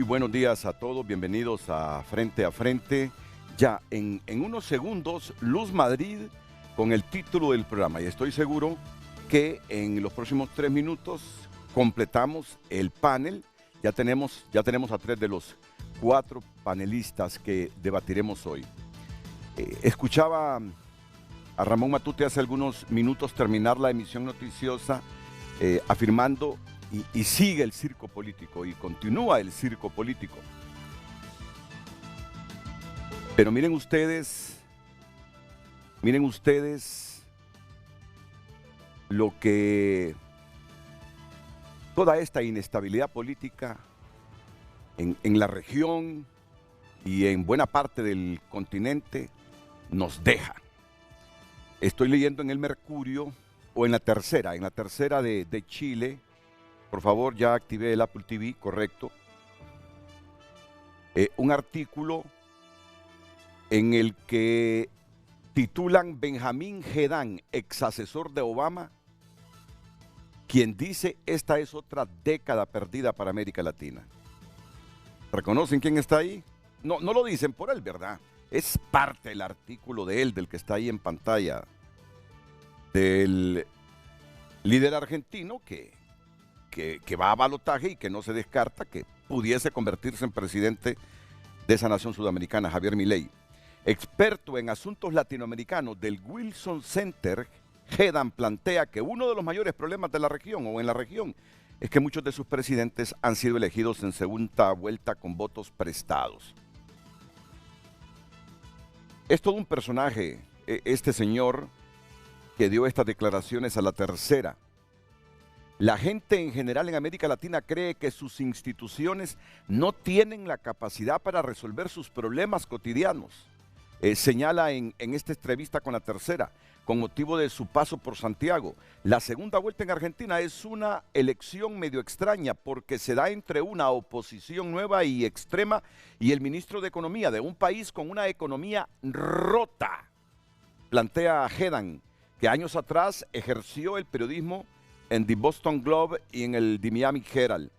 buenos días a todos, bienvenidos a Frente. Ya en unos segundos, Luz Madrid con el título del programa. Y estoy seguro que en los próximos 3 minutos completamos el panel. Ya tenemos a 3 de los 4 panelistas que debatiremos hoy. Escuchaba a Ramón Matute hace algunos minutos terminar la emisión noticiosa afirmando y sigue el circo político y continúa el circo político. Pero miren ustedes lo que toda esta inestabilidad política en la región y en buena parte del continente nos deja. Estoy leyendo en el Mercurio o en la tercera de Chile. Por favor, ya activé el Apple TV, correcto. Un artículo en el que titulan Benjamín Gedán, ex asesor de Obama, quien dice esta es otra década perdida para América Latina. ¿Reconocen quién está ahí? No lo dicen por él, ¿verdad? Es parte del artículo de él, del que está ahí en pantalla, del líder argentino que va a balotaje y que no se descarta que pudiese convertirse en presidente de esa nación sudamericana, Javier Milei. Experto en asuntos latinoamericanos del Wilson Center, Gedán plantea que uno de los mayores problemas de la región o en la región es que muchos de sus presidentes han sido elegidos en segunda vuelta con votos prestados. Es todo un personaje, este señor que dio estas declaraciones a la tercera. La gente en general en América Latina cree que sus instituciones no tienen la capacidad para resolver sus problemas cotidianos. Señala en esta entrevista con la tercera, con motivo de su paso por Santiago. La segunda vuelta en Argentina es una elección medio extraña porque se da entre una oposición nueva y extrema y el ministro de Economía de un país con una economía rota. Plantea Gedán, que años atrás ejerció el periodismo en The Boston Globe y en el The Miami Herald.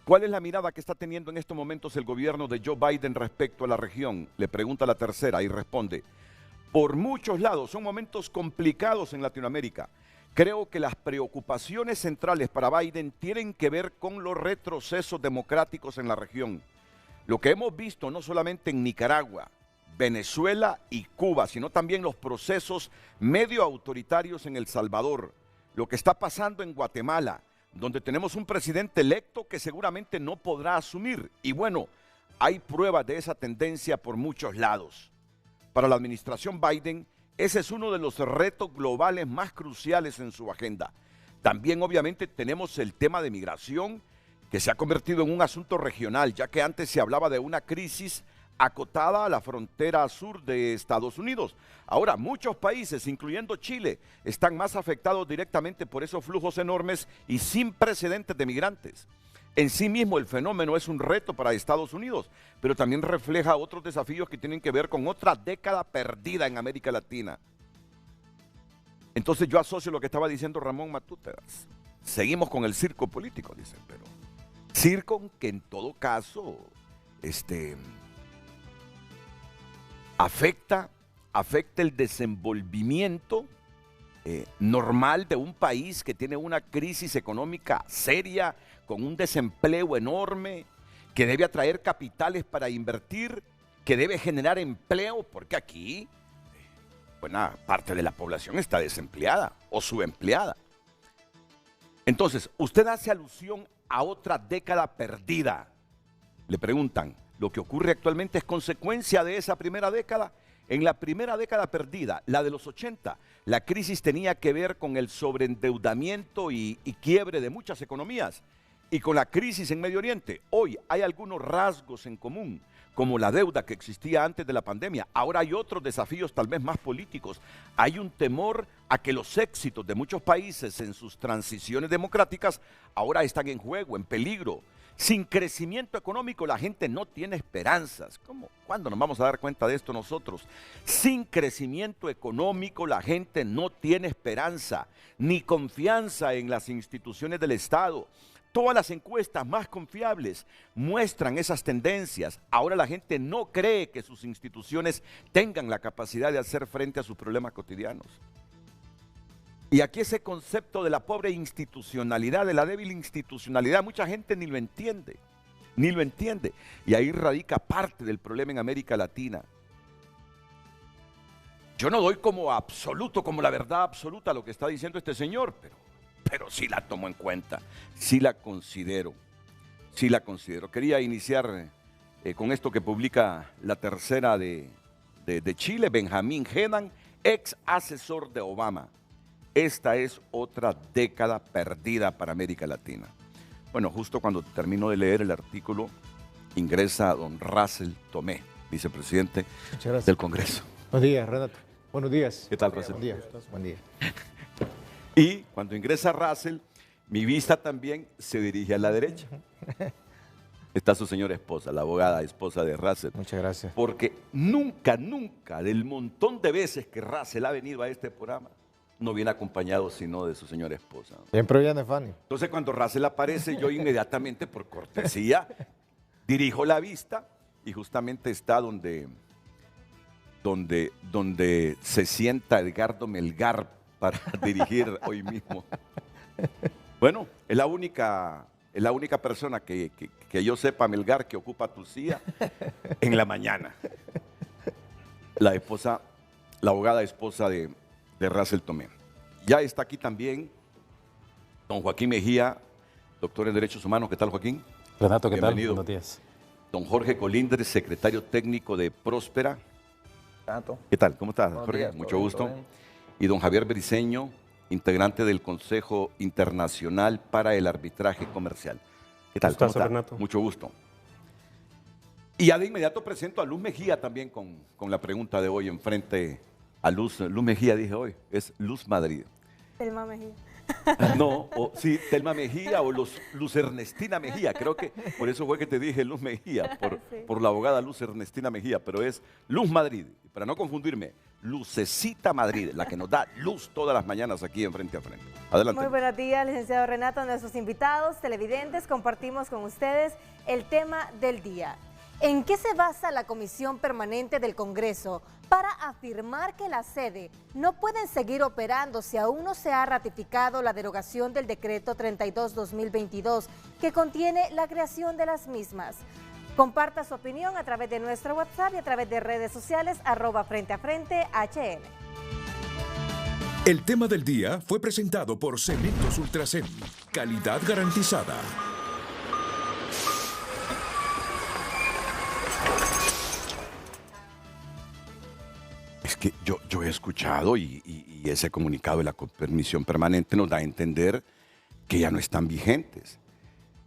¿Cuál es la mirada que está teniendo en estos momentos el gobierno de Joe Biden respecto a la región? Le pregunta la tercera y responde: por muchos lados son momentos complicados en Latinoamérica. Creo que las preocupaciones centrales para Biden tienen que ver con los retrocesos democráticos en la región. Lo que hemos visto no solamente en Nicaragua, Venezuela y Cuba, sino también los procesos medio autoritarios en El Salvador, lo que está pasando en Guatemala, donde tenemos un presidente electo que seguramente no podrá asumir. Y bueno, hay pruebas de esa tendencia por muchos lados. Para la administración Biden, ese es uno de los retos globales más cruciales en su agenda. También obviamente tenemos el tema de migración, que se ha convertido en un asunto regional, ya que antes se hablaba de una crisis acotada a la frontera sur de Estados Unidos. Ahora, muchos países, incluyendo Chile, están más afectados directamente por esos flujos enormes y sin precedentes de migrantes. En sí mismo el fenómeno es un reto para Estados Unidos, pero también refleja otros desafíos que tienen que ver con otra década perdida en América Latina. Entonces yo asocio lo que estaba diciendo Ramón Matute. Seguimos con el circo político, dicen, pero circo que en todo caso, afecta el desenvolvimiento normal de un país que tiene una crisis económica seria, con un desempleo enorme, que debe atraer capitales para invertir, que debe generar empleo, porque aquí buena parte de la población está desempleada o subempleada. Entonces, usted hace alusión a otra década perdida. Le preguntan, ¿lo que ocurre actualmente es consecuencia de esa primera década? En la primera década perdida, la de los 80, la crisis tenía que ver con el sobreendeudamiento y quiebre de muchas economías. Y con la crisis en Medio Oriente, hoy hay algunos rasgos en común, como la deuda que existía antes de la pandemia. Ahora hay otros desafíos tal vez más políticos. Hay un temor a que los éxitos de muchos países en sus transiciones democráticas ahora están en juego, en peligro. Sin crecimiento económico la gente no tiene esperanzas. ¿Cómo? ¿Cuándo nos vamos a dar cuenta de esto nosotros? Sin crecimiento económico la gente no tiene esperanza, ni confianza en las instituciones del Estado. Todas las encuestas más confiables muestran esas tendencias. Ahora la gente no cree que sus instituciones tengan la capacidad de hacer frente a sus problemas cotidianos. Y aquí ese concepto de la pobre institucionalidad, de la débil institucionalidad, mucha gente ni lo entiende, ni lo entiende. Y ahí radica parte del problema en América Latina. Yo no doy como absoluto, como la verdad absoluta lo que está diciendo este señor, pero sí la tomo en cuenta, sí la considero, sí la considero. Quería iniciar con esto que publica La Tercera de Chile, Benjamín Henan, ex asesor de Obama. Esta es otra década perdida para América Latina. Bueno, justo cuando termino de leer el artículo, ingresa don Russell Tomé, vicepresidente del Congreso. Buenos días, Renato. Buenos días. ¿Qué tal, Russell? Buen día. Buen día. Y cuando ingresa Russell, mi vista también se dirige a la derecha. Está su señora esposa, la abogada esposa de Russell. Muchas gracias. Porque nunca, del montón de veces que Russell ha venido a este programa, no viene acompañado sino de su señora esposa. Siempre viene Fanny. Entonces cuando Russell aparece, yo inmediatamente, por cortesía, dirijo la vista y justamente está donde se sienta Edgardo Melgar para dirigir hoy mismo. Bueno, es la única persona que yo sepa, Melgar, que ocupa tu silla en la mañana. La abogada esposa de Russell Tomé. Ya está aquí también don Joaquín Mejía, doctor en Derechos Humanos. ¿Qué tal, Joaquín? Renato, ¿qué tal? Bienvenido. Buenos días. Don Jorge Colindres, secretario técnico de Próspera. Renato. ¿Qué tal? ¿Cómo estás, Buenos Jorge? días, Mucho todo bien, gusto. todo bien. Y don Javier Briceño, integrante del Consejo Internacional para el Arbitraje Comercial. ¿Qué tal? ¿Cómo Gustazo, está? Renato. Mucho gusto. Y ya de inmediato presento a Luz Mejía también con la pregunta de hoy enfrente a Luz Mejía, dije hoy, es Luz Madrid. Telma Mejía. No, sí, Telma Mejía o Luz Ernestina Mejía, creo que por eso fue que te dije Luz Mejía, Sí. por la abogada Luz Ernestina Mejía, pero es Luz Madrid, para no confundirme, Lucecita Madrid, la que nos da luz todas las mañanas aquí en Frente a Frente. Adelante. Muy buenos días, licenciado Renato, nuestros invitados, televidentes, compartimos con ustedes el tema del día. ¿En qué se basa la Comisión Permanente del Congreso para afirmar que las sedes no pueden seguir operando si aún no se ha ratificado la derogación del decreto 32-2022 que contiene la creación de las mismas? Comparta su opinión a través de nuestro WhatsApp y a través de redes sociales @frenteafrente_HN. El tema del día fue presentado por Cementos Ultracem. Calidad garantizada. Es que yo he escuchado y ese comunicado de la Comisión Permanente nos da a entender que ya no están vigentes.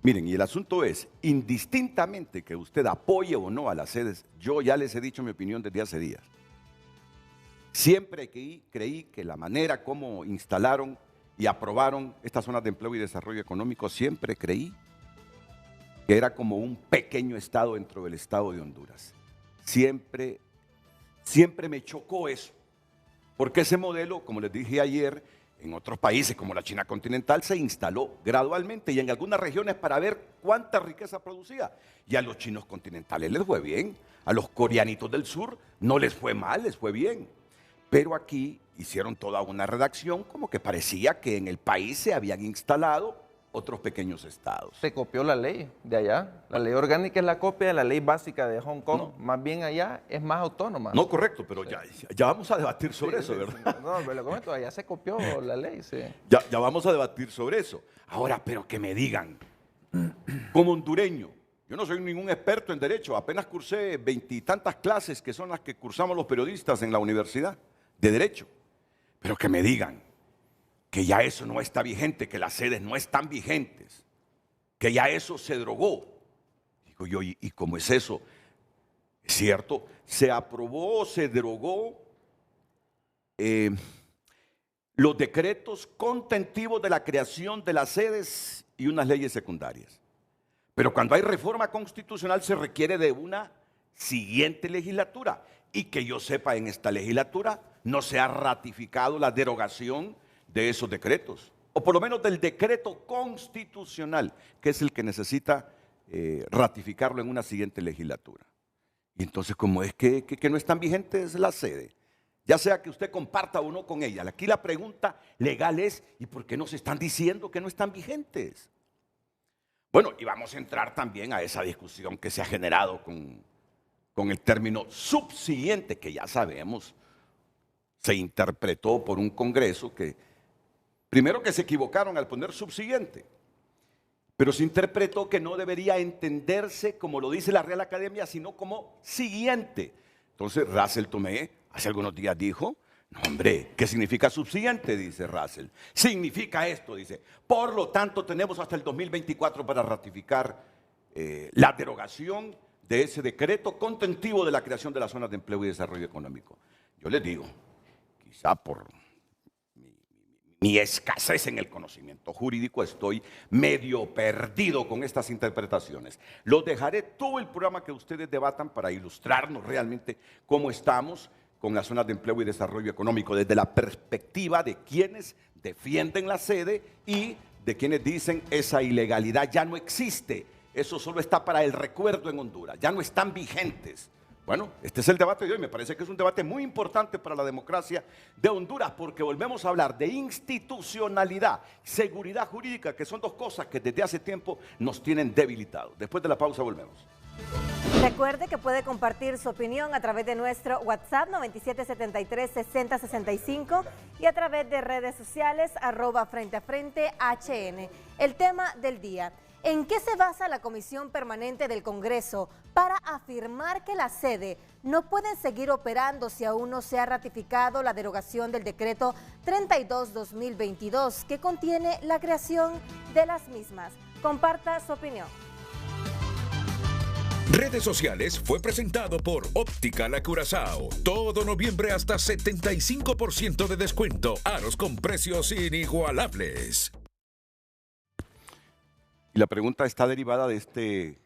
Miren, y el asunto es, indistintamente que usted apoye o no a las sedes, yo ya les he dicho mi opinión desde hace días. Siempre creí que la manera como instalaron y aprobaron estas zonas de empleo y desarrollo económico, siempre creí que era como un pequeño estado dentro del estado de Honduras. Siempre me chocó eso, porque ese modelo, como les dije ayer, en otros países como la China continental se instaló gradualmente y en algunas regiones para ver cuánta riqueza producía. Y a los chinos continentales les fue bien, a los coreanitos del sur no les fue mal, les fue bien. Pero aquí hicieron toda una redacción como que parecía que en el país se habían instalado otros pequeños estados. Se copió la ley de allá. La ley orgánica es la copia de la ley básica de Hong Kong. No. Más bien allá es más autónoma. No, correcto, pero ya vamos a debatir sobre eso, Sí, ¿verdad? No, me lo comento, allá se copió la ley, sí. Ya vamos a debatir sobre eso. Ahora, pero que me digan, como hondureño, yo no soy ningún experto en derecho, apenas cursé 20 y tantas clases que son las que cursamos los periodistas en la universidad de derecho, pero que me digan que ya eso no está vigente, que las sedes no están vigentes, que ya eso se drogó. Digo yo, ¿y cómo es eso? Es cierto, se aprobó, se drogó los decretos contentivos de la creación de las sedes y unas leyes secundarias. Pero cuando hay reforma constitucional se requiere de una siguiente legislatura. Y que yo sepa, en esta legislatura no se ha ratificado la derogación de esos decretos. o por lo menos del decreto constitucional, que es el que necesita ratificarlo en una siguiente legislatura. Y entonces, ¿cómo es que no están vigentes la sede? Ya sea que usted comparta o no con ella. Aquí la pregunta legal es, ¿y por qué nos están diciendo que no están vigentes? Bueno, y vamos a entrar también a esa discusión que se ha generado con el término subsiguiente, que ya sabemos, se interpretó por un Congreso que, primero que se equivocaron al poner subsiguiente, pero se interpretó que no debería entenderse como lo dice la Real Academia, sino como siguiente. Entonces Russell Tomé hace algunos días dijo, no hombre, ¿qué significa subsiguiente? Dice Russell. Significa esto, dice. Por lo tanto, tenemos hasta el 2024 para ratificar la derogación de ese decreto contentivo de la creación de las zonas de empleo y desarrollo económico. Yo les digo, quizá por mi escasez en el conocimiento jurídico, estoy medio perdido con estas interpretaciones. Los dejaré todo el programa que ustedes debatan para ilustrarnos realmente cómo estamos con las zonas de empleo y desarrollo económico, desde la perspectiva de quienes defienden la sede y de quienes dicen esa ilegalidad ya no existe, eso solo está para el recuerdo en Honduras, ya no están vigentes. Bueno, este es el debate de hoy, me parece que es un debate muy importante para la democracia de Honduras, porque volvemos a hablar de institucionalidad, seguridad jurídica, que son dos cosas que desde hace tiempo nos tienen debilitados. Después de la pausa volvemos. Recuerde que puede compartir su opinión a través de nuestro WhatsApp 9773-6065 y a través de redes sociales @FrenteAFrente HN. El tema del día: ¿en qué se basa la Comisión Permanente del Congreso para afirmar que las sedes no pueden seguir operando si aún no se ha ratificado la derogación del decreto 32-2022 que contiene la creación de las mismas? Comparta su opinión. Redes sociales fue presentado por Óptica La Curazao. Todo noviembre hasta 75% de descuento. Aros con precios inigualables. Y la pregunta está derivada de este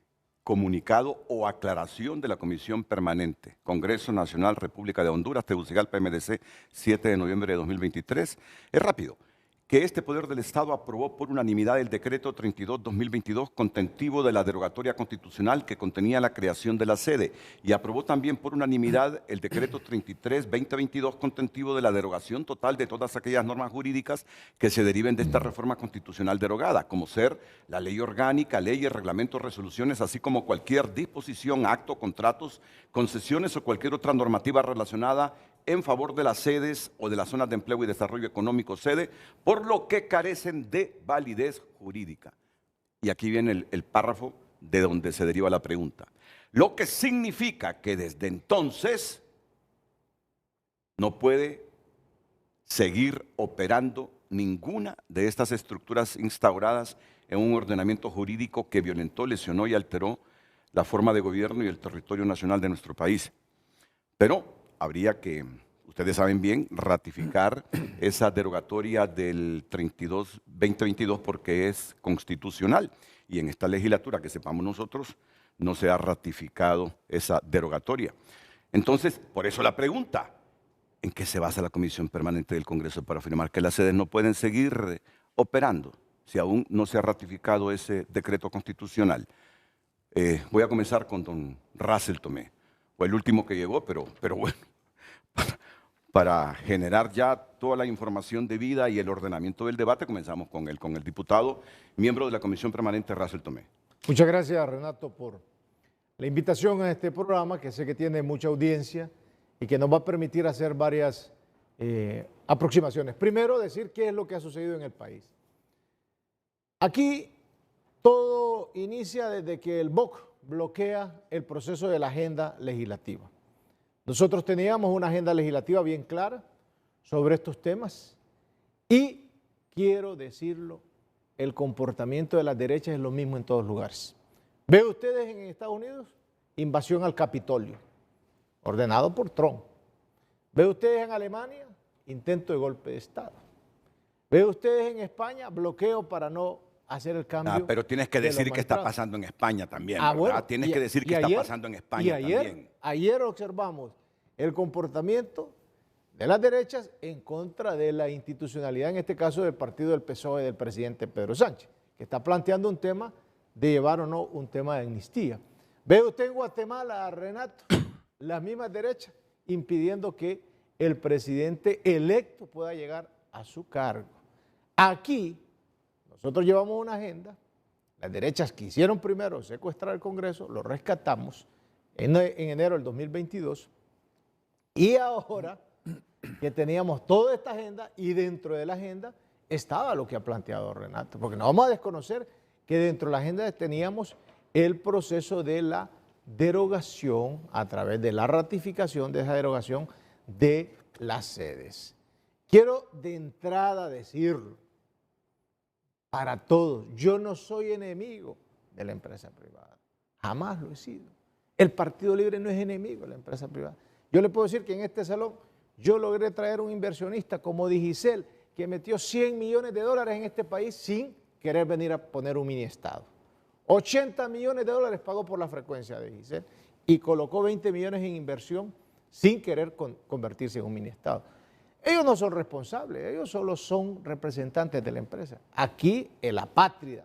comunicado o aclaración de la Comisión Permanente, Congreso Nacional República de Honduras, Tegucigalpa, MDC, 7 de noviembre de 2023. Es rápido. Que este Poder del Estado aprobó por unanimidad el decreto 32-2022 contentivo de la derogatoria constitucional que contenía la creación de la sede, y aprobó también por unanimidad el decreto 33-2022 contentivo de la derogación total de todas aquellas normas jurídicas que se deriven de esta reforma constitucional derogada, como ser la ley orgánica, leyes, reglamentos, resoluciones, así como cualquier disposición, acto, contratos, concesiones o cualquier otra normativa relacionada en favor de las sedes o de las zonas de empleo y desarrollo económico sede, por lo que carecen de validez jurídica. Y aquí viene el párrafo de donde se deriva la pregunta. Lo que significa que desde entonces no puede seguir operando ninguna de estas estructuras instauradas en un ordenamiento jurídico que violentó, lesionó y alteró la forma de gobierno y el territorio nacional de nuestro país. Pero habría que, ustedes saben bien, ratificar esa derogatoria del 32-2022 porque es constitucional, y en esta legislatura, que sepamos nosotros, no se ha ratificado esa derogatoria. Entonces, por eso la pregunta: ¿en qué se basa la Comisión Permanente del Congreso para afirmar que las sedes no pueden seguir operando si aún no se ha ratificado ese decreto constitucional? Voy a comenzar con don Russell Tomé. Fue el último que llegó, pero bueno, para generar ya toda la información debida y el ordenamiento del debate, comenzamos con el diputado, miembro de la Comisión Permanente, Russell Tomé. Muchas gracias, Renato, por la invitación a este programa, que sé que tiene mucha audiencia y que nos va a permitir hacer varias aproximaciones. Primero, decir qué es lo que ha sucedido en el país. Aquí todo inicia desde que el BOC bloquea el proceso de la agenda legislativa. Nosotros teníamos una agenda legislativa bien clara sobre estos temas y, quiero decirlo, el comportamiento de las derechas es lo mismo en todos lugares. ¿Ve ustedes en Estados Unidos? Invasión al Capitolio, ordenado por Trump. ¿Ve ustedes en Alemania? Intento de golpe de Estado. ¿Ve ustedes en España? Bloqueo para no hacer el cambio. Pero tienes que decir qué está pasando en España también, ¿verdad? Bueno, tienes que decir qué está pasando en España también. Ayer observamos el comportamiento de las derechas en contra de la institucionalidad, en este caso del partido del PSOE del presidente Pedro Sánchez, que está planteando un tema de llevar o no un tema de amnistía. Ve usted en Guatemala, Renato, las mismas derechas impidiendo que el presidente electo pueda llegar a su cargo. Aquí nosotros llevamos una agenda, las derechas quisieron primero secuestrar el Congreso, lo rescatamos en enero del 2022 y ahora que teníamos toda esta agenda y dentro de la agenda estaba lo que ha planteado Renato, porque no vamos a desconocer que dentro de la agenda teníamos el proceso de la derogación a través de la ratificación de esa derogación de las sedes. Quiero de entrada decirlo para todos, yo no soy enemigo de la empresa privada, jamás lo he sido. El Partido Libre no es enemigo de la empresa privada. Yo le puedo decir que en este salón yo logré traer un inversionista como Digicel que metió 100 millones de dólares en este país sin querer venir a poner un mini-estado. 80 millones de dólares pagó por la frecuencia de Digicel y colocó 20 millones en inversión sin querer convertirse en un mini-estado. Ellos no son responsables, ellos solo son representantes de la empresa. Aquí el apátrida,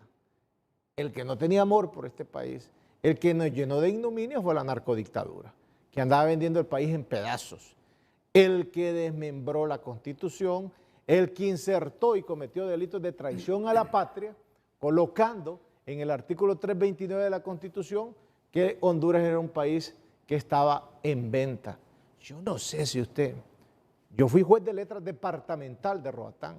el que no tenía amor por este país, el que nos llenó de ignominia fue la narcodictadura, que andaba vendiendo el país en pedazos, el que desmembró la Constitución, el que insertó y cometió delitos de traición a la patria, colocando en el artículo 329 de la Constitución que Honduras era un país que estaba en venta. Yo no sé si usted, yo fui juez de letras departamental de Roatán,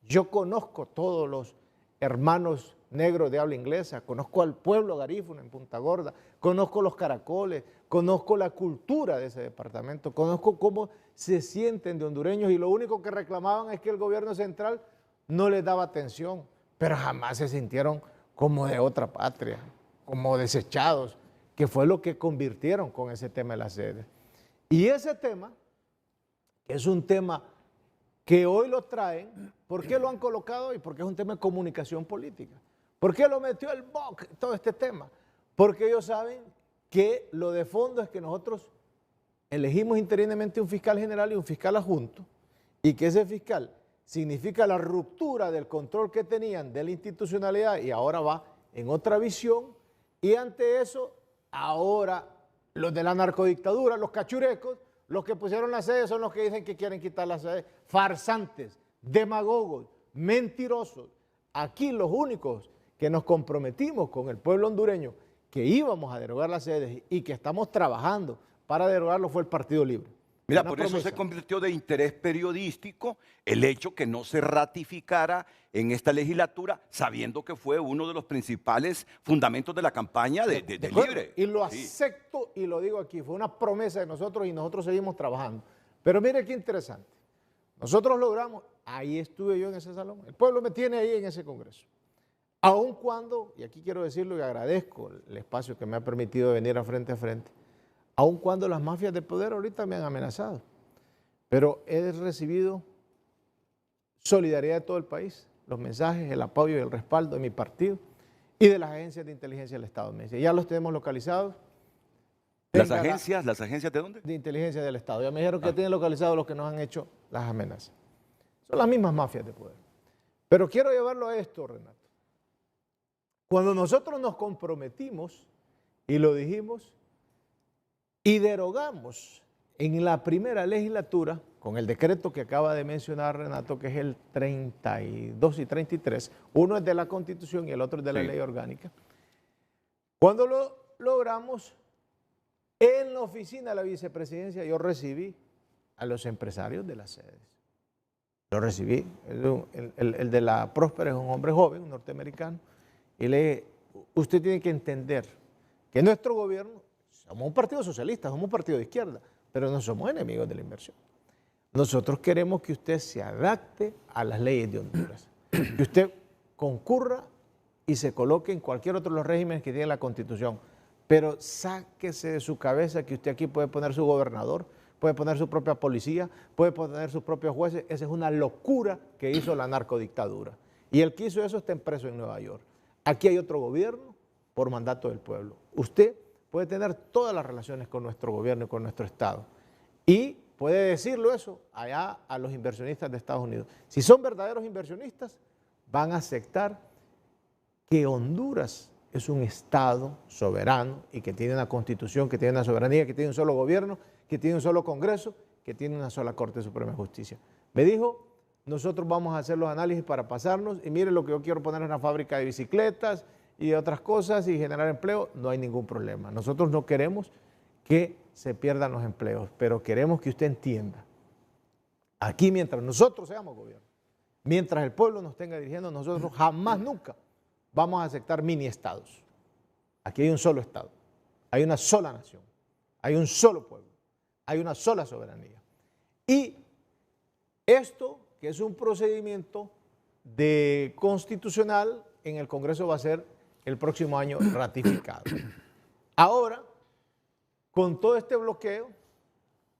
yo conozco todos los hermanos negros de habla inglesa, conozco al pueblo garífuno en Punta Gorda, conozco los caracoles, conozco la cultura de ese departamento, conozco cómo se sienten de hondureños y lo único que reclamaban es que el gobierno central no les daba atención, pero jamás se sintieron como de otra patria, como desechados, que fue lo que convirtieron con ese tema de la sede. Y ese tema, que es un tema que hoy lo traen, ¿por qué lo han colocado hoy? Porque es un tema de comunicación política. ¿Por qué lo metió el BOC, todo este tema? Porque ellos saben que lo de fondo es que nosotros elegimos interinamente un fiscal general y un fiscal adjunto, y que ese fiscal significa la ruptura del control que tenían de la institucionalidad y ahora va en otra visión, y ante eso, ahora los de la narcodictadura, los cachurecos, los que pusieron la sede son los que dicen que quieren quitar la sede, farsantes, demagogos, mentirosos. Aquí los únicos que nos comprometimos con el pueblo hondureño que íbamos a derogar las sedes y que estamos trabajando para derogarlo fue el Partido Libre. Mira, por eso se convirtió de interés periodístico el hecho que no se ratificara en esta legislatura, sabiendo que fue uno de los principales fundamentos de la campaña de Libre. Y lo acepto y lo digo aquí, fue una promesa de nosotros y nosotros seguimos trabajando. Pero mire qué interesante, nosotros logramos, ahí estuve yo en ese salón, el pueblo me tiene ahí en ese congreso. Aun cuando, y aquí quiero decirlo y agradezco el espacio que me ha permitido venir a frente, aun cuando las mafias de poder ahorita me han amenazado, pero he recibido solidaridad de todo el país, los mensajes, el apoyo y el respaldo de mi partido y de las agencias de inteligencia del Estado. Me dice, ya los tenemos localizados. ¿Las agencias de dónde? De inteligencia del Estado. Ya me dijeron que tienen localizados los que nos han hecho las amenazas. Son las mismas mafias de poder. Pero quiero llevarlo a esto, Renato. Cuando nosotros nos comprometimos y lo dijimos y derogamos en la primera legislatura, con el decreto que acaba de mencionar Renato, que es el 32 y 33, uno es de la Constitución y el otro es de la ley orgánica. Cuando lo logramos, en la oficina de la vicepresidencia yo recibí a los empresarios de las sedes. Lo recibí, el de la Próspera es un hombre joven, un norteamericano, y le dije, usted tiene que entender que nuestro gobierno, somos un partido socialista, somos un partido de izquierda, pero no somos enemigos de la inversión. Nosotros queremos que usted se adapte a las leyes de Honduras, que usted concurra y se coloque en cualquier otro de los regímenes que tiene la Constitución, pero sáquese de su cabeza que usted aquí puede poner su gobernador, puede poner su propia policía, puede poner sus propios jueces. Esa es una locura que hizo la narcodictadura. Y el que hizo eso está preso en Nueva York. Aquí hay otro gobierno por mandato del pueblo. Usted puede tener todas las relaciones con nuestro gobierno y con nuestro Estado. Y puede decirlo eso allá a los inversionistas de Estados Unidos. Si son verdaderos inversionistas, van a aceptar que Honduras es un Estado soberano y que tiene una constitución, que tiene una soberanía, que tiene un solo gobierno, que tiene un solo Congreso, que tiene una sola Corte Suprema de Justicia. Me dijo, nosotros vamos a hacer los análisis para pasarnos y mire lo que yo quiero poner en una fábrica de bicicletas y otras cosas y generar empleo, no hay ningún problema. Nosotros no queremos que se pierdan los empleos, pero queremos que usted entienda, aquí mientras nosotros seamos gobierno, mientras el pueblo nos tenga dirigiendo, nosotros jamás, nunca vamos a aceptar mini estados. Aquí hay un solo estado, hay una sola nación, hay un solo pueblo, hay una sola soberanía. Y esto, que es un procedimiento de constitucional, en el Congreso va a ser el próximo año ratificado. Ahora, con todo este bloqueo,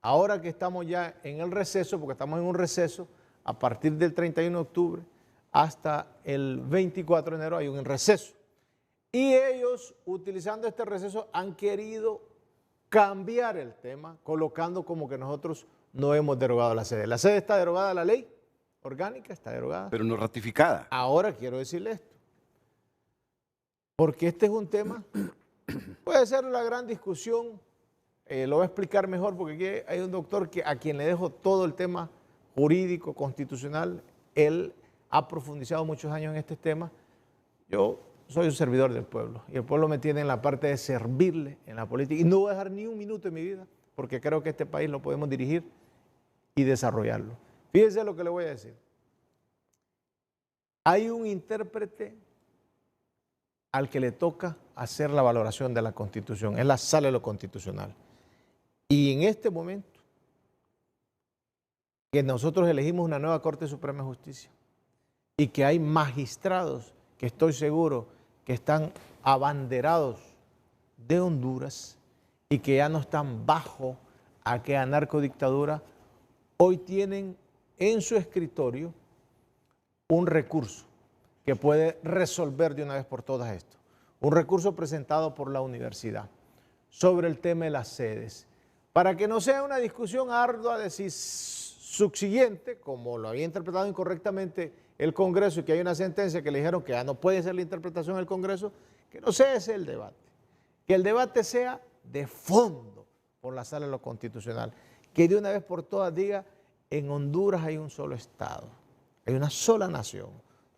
ahora que estamos ya en el receso, porque estamos en un receso, a partir del 31 de octubre hasta el 24 de enero hay un receso. Y ellos, utilizando este receso, han querido cambiar el tema, colocando como que nosotros no hemos derogado la sede. La sede está derogada, la ley orgánica está derogada. Pero no ratificada. Ahora quiero decirle esto, porque este es un tema, puede ser la gran discusión, lo voy a explicar mejor porque aquí hay un doctor a quien le dejo todo el tema jurídico, constitucional, él ha profundizado muchos años en este tema. Yo soy un servidor del pueblo y el pueblo me tiene en la parte de servirle en la política y no voy a dejar ni un minuto de mi vida porque creo que este país lo podemos dirigir y desarrollarlo. Fíjense lo que le voy a decir. Hay un intérprete al que le toca hacer la valoración de la Constitución, es la Sala de lo Constitucional. Y en este momento que nosotros elegimos una nueva Corte Suprema de Justicia y que hay magistrados que estoy seguro que están abanderados de Honduras y que ya no están bajo aquella narcodictadura, hoy tienen en su escritorio un recurso que puede resolver de una vez por todas esto. Un recurso presentado por la universidad sobre el tema de las sedes, para que no sea una discusión ardua de si subsiguiente, como lo había interpretado incorrectamente el Congreso y que hay una sentencia que le dijeron que ya no puede ser la interpretación del Congreso, que no sea ese el debate. Que el debate sea de fondo por la Sala de lo Constitucional. Que de una vez por todas diga, en Honduras hay un solo Estado, hay una sola nación,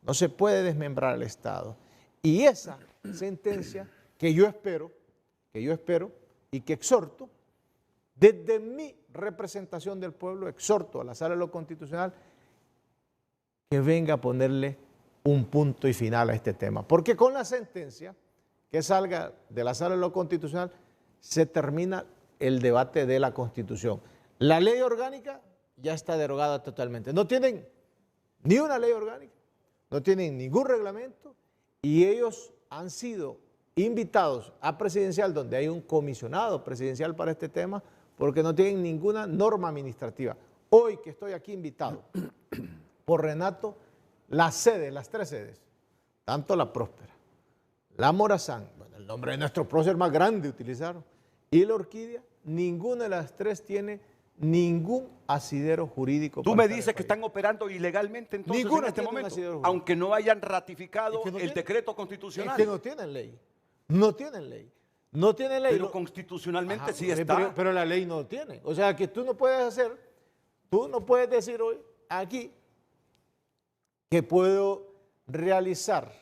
no se puede desmembrar el Estado. Y esa sentencia que yo espero y que exhorto, desde mi representación del pueblo, exhorto a la Sala de lo Constitucional que venga a ponerle un punto y final a este tema. Porque con la sentencia que salga de la Sala de lo Constitucional se termina el debate de la Constitución. La ley orgánica ya está derogada totalmente. No tienen ni una ley orgánica, no tienen ningún reglamento y ellos han sido invitados a presidencial, donde hay un comisionado presidencial para este tema, porque no tienen ninguna norma administrativa. Hoy que estoy aquí invitado por Renato, las sedes, las tres sedes, tanto la Próspera, la Morazán, bueno, el nombre de nuestro prócer más grande utilizaron, y la Orquídea, ninguna de las tres tiene ningún asidero jurídico. Tú me dices que están operando ilegalmente entonces Ninguna en este tiene un momento, asidero jurídico. aunque no hayan ratificado Es que no el tiene. decreto constitucional. Es que no tienen ley, no tienen ley. No tienen ley. Pero constitucionalmente Ajá, sí está. pero la ley no tiene. O sea que tú no puedes decir hoy aquí que puedo realizar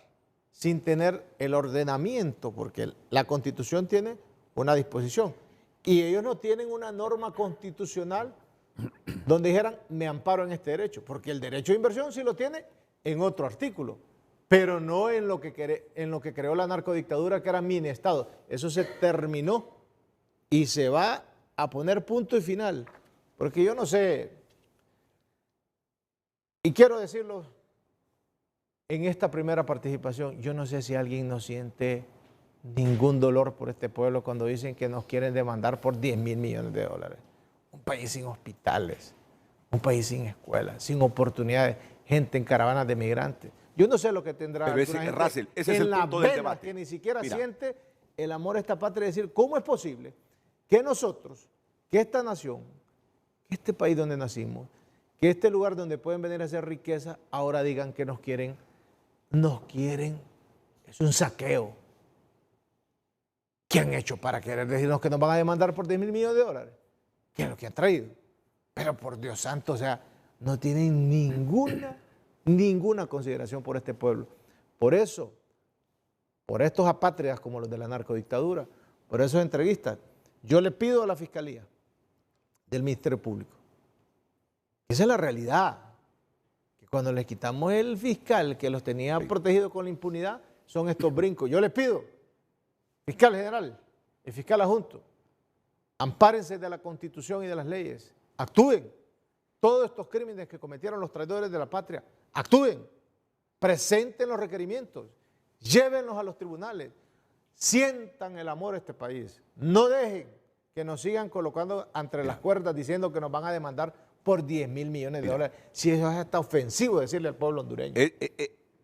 sin tener el ordenamiento, porque la Constitución tiene una disposición y ellos no tienen una norma constitucional donde dijeran me amparo en este derecho, porque el derecho de inversión sí lo tiene en otro artículo, pero no en lo que creó la narcodictadura, que era mini estado. Eso se terminó y se va a poner punto y final, porque yo no sé, y quiero decirlo en esta primera participación, yo no sé si alguien no siente ningún dolor por este pueblo cuando dicen que nos quieren demandar por 10.000 millones de dólares. Un país sin hospitales, un país sin escuelas, sin oportunidades, gente en caravanas de migrantes. Yo no sé lo que tendrá Pero ese, gente Russell, ese es el punto del debate. que ni siquiera Mira, siente el amor a esta patria, de decir, ¿cómo es posible que nosotros, que esta nación, que este país donde nacimos, que este lugar donde pueden venir a hacer riqueza, ahora digan que nos quieren, es un saqueo. ¿Qué han hecho para querer decirnos que nos van a demandar por 10 mil millones de dólares? ¿Qué es lo que han traído? Pero por Dios santo, o sea, no tienen ninguna consideración por este pueblo. Por eso, por estos apátridas como los de la narcodictadura, por esas entrevistas, yo le pido a la Fiscalía del Ministerio Público, esa es la realidad, que cuando les quitamos el fiscal que los tenía protegidos con la impunidad, son estos brincos. Yo les pido, fiscal general, el fiscal adjunto, ampárense de la Constitución y de las leyes, actúen. Todos estos crímenes que cometieron los traidores de la patria, actúen, presenten los requerimientos, llévenlos a los tribunales, sientan el amor a este país, no dejen que nos sigan colocando entre las cuerdas diciendo que nos van a demandar por 10 mil millones de dólares, si eso es hasta ofensivo decirle al pueblo hondureño.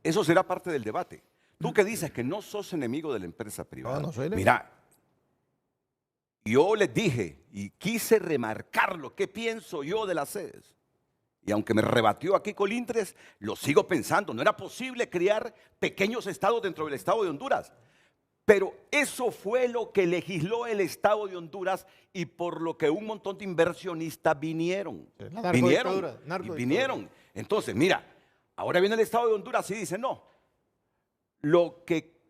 Eso será parte del debate. Tú que dices que no sos enemigo de la empresa privada. No soy enemigo. Mira, yo les dije y quise remarcar lo que pienso yo de las sedes. Y aunque me rebatió aquí Colindres, lo sigo pensando. No era posible crear pequeños estados dentro del estado de Honduras. Pero eso fue lo que legisló el estado de Honduras y por lo que un montón de inversionistas vinieron. Vinieron. Entonces, mira, ahora viene el estado de Honduras y dice, no, lo que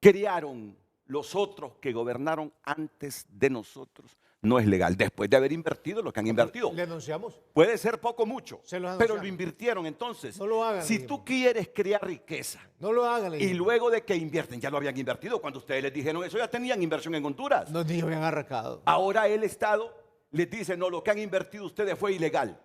crearon los otros que gobernaron antes de nosotros no es legal, después de haber invertido lo que han invertido. Le anunciamos. Puede ser poco o mucho, pero lo invirtieron. Entonces, no lo hagan, si tú quieres crear riqueza, no lo hagan. Y luego de que invierten, ya lo habían invertido, cuando ustedes les dijeron eso, ya tenían inversión en Honduras. Nos dijo, habían arrancado. Ahora el Estado les dice, no, lo que han invertido ustedes fue ilegal.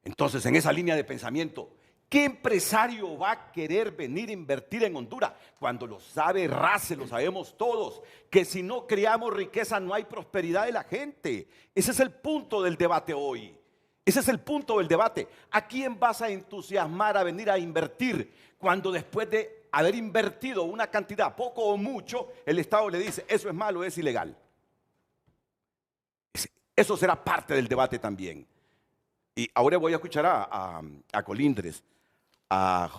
Entonces, en esa línea de pensamiento, ¿qué empresario va a querer venir a invertir en Honduras? Cuando lo sabe Race, lo sabemos todos, que si no creamos riqueza no hay prosperidad de la gente. Ese es el punto del debate hoy. Ese es el punto del debate. ¿A quién vas a entusiasmar a venir a invertir cuando después de haber invertido una cantidad, poco o mucho, el Estado le dice, eso es malo, es ilegal? Eso será parte del debate también. Y ahora voy a escuchar a Colindres. A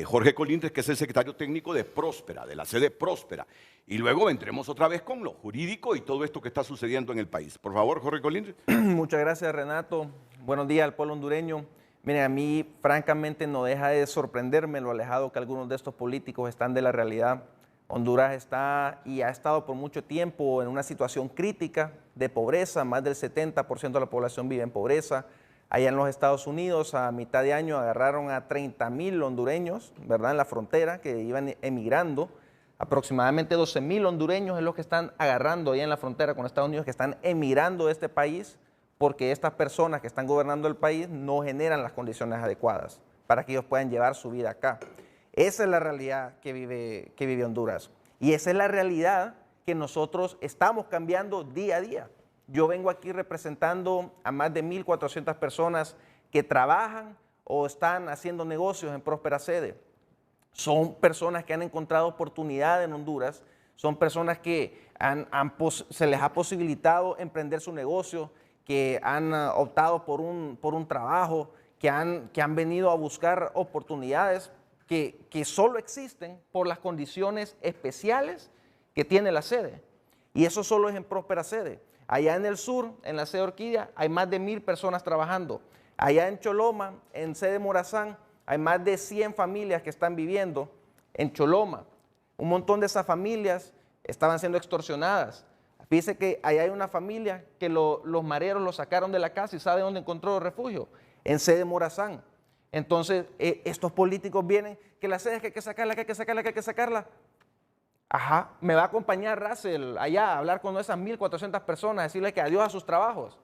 Jorge Colindres, que es el secretario técnico de Próspera, de la sede Próspera. Y luego vendremos otra vez con lo jurídico y todo esto que está sucediendo en el país. Por favor, Jorge Colindres. Muchas gracias, Renato. Buenos días al pueblo hondureño. Miren, a mí francamente no deja de sorprenderme lo alejado que algunos de estos políticos están de la realidad. Honduras está y ha estado por mucho tiempo en una situación crítica de pobreza. Más del 70% de la población vive en pobreza. Allá en los Estados Unidos, a mitad de año, agarraron a 30,000 hondureños, ¿verdad?, en la frontera, que iban emigrando. Aproximadamente 12,000 hondureños es los que están agarrando allá en la frontera con Estados Unidos, que están emigrando de este país porque estas personas que están gobernando el país no generan las condiciones adecuadas para que ellos puedan llevar su vida acá. Esa es la realidad que vive Honduras. Y esa es la realidad que nosotros estamos cambiando día a día. Yo vengo aquí representando a más de 1,400 personas que trabajan o están haciendo negocios en Próspera Sede. Son personas que han encontrado oportunidad en Honduras, son personas que se les ha posibilitado emprender su negocio, que han optado por un trabajo, que han venido a buscar oportunidades que solo existen por las condiciones especiales que tiene la sede. Y eso solo es en Próspera Sede. Allá en el sur, en la sede Orquídea, hay más de 1,000 personas trabajando. Allá en Choloma, en sede Morazán, hay más de 100 familias que están viviendo en Choloma. Un montón de esas familias estaban siendo extorsionadas. Fíjese que allá hay una familia que los mareros los sacaron de la casa y ¿sabe dónde encontró refugio? En sede Morazán. Entonces, estos políticos vienen, que la sede es que hay que sacarla, que hay que sacarla, que hay que sacarla. Ajá, me va a acompañar Russell allá a hablar con esas 1,400 personas, decirles que adiós a sus trabajos.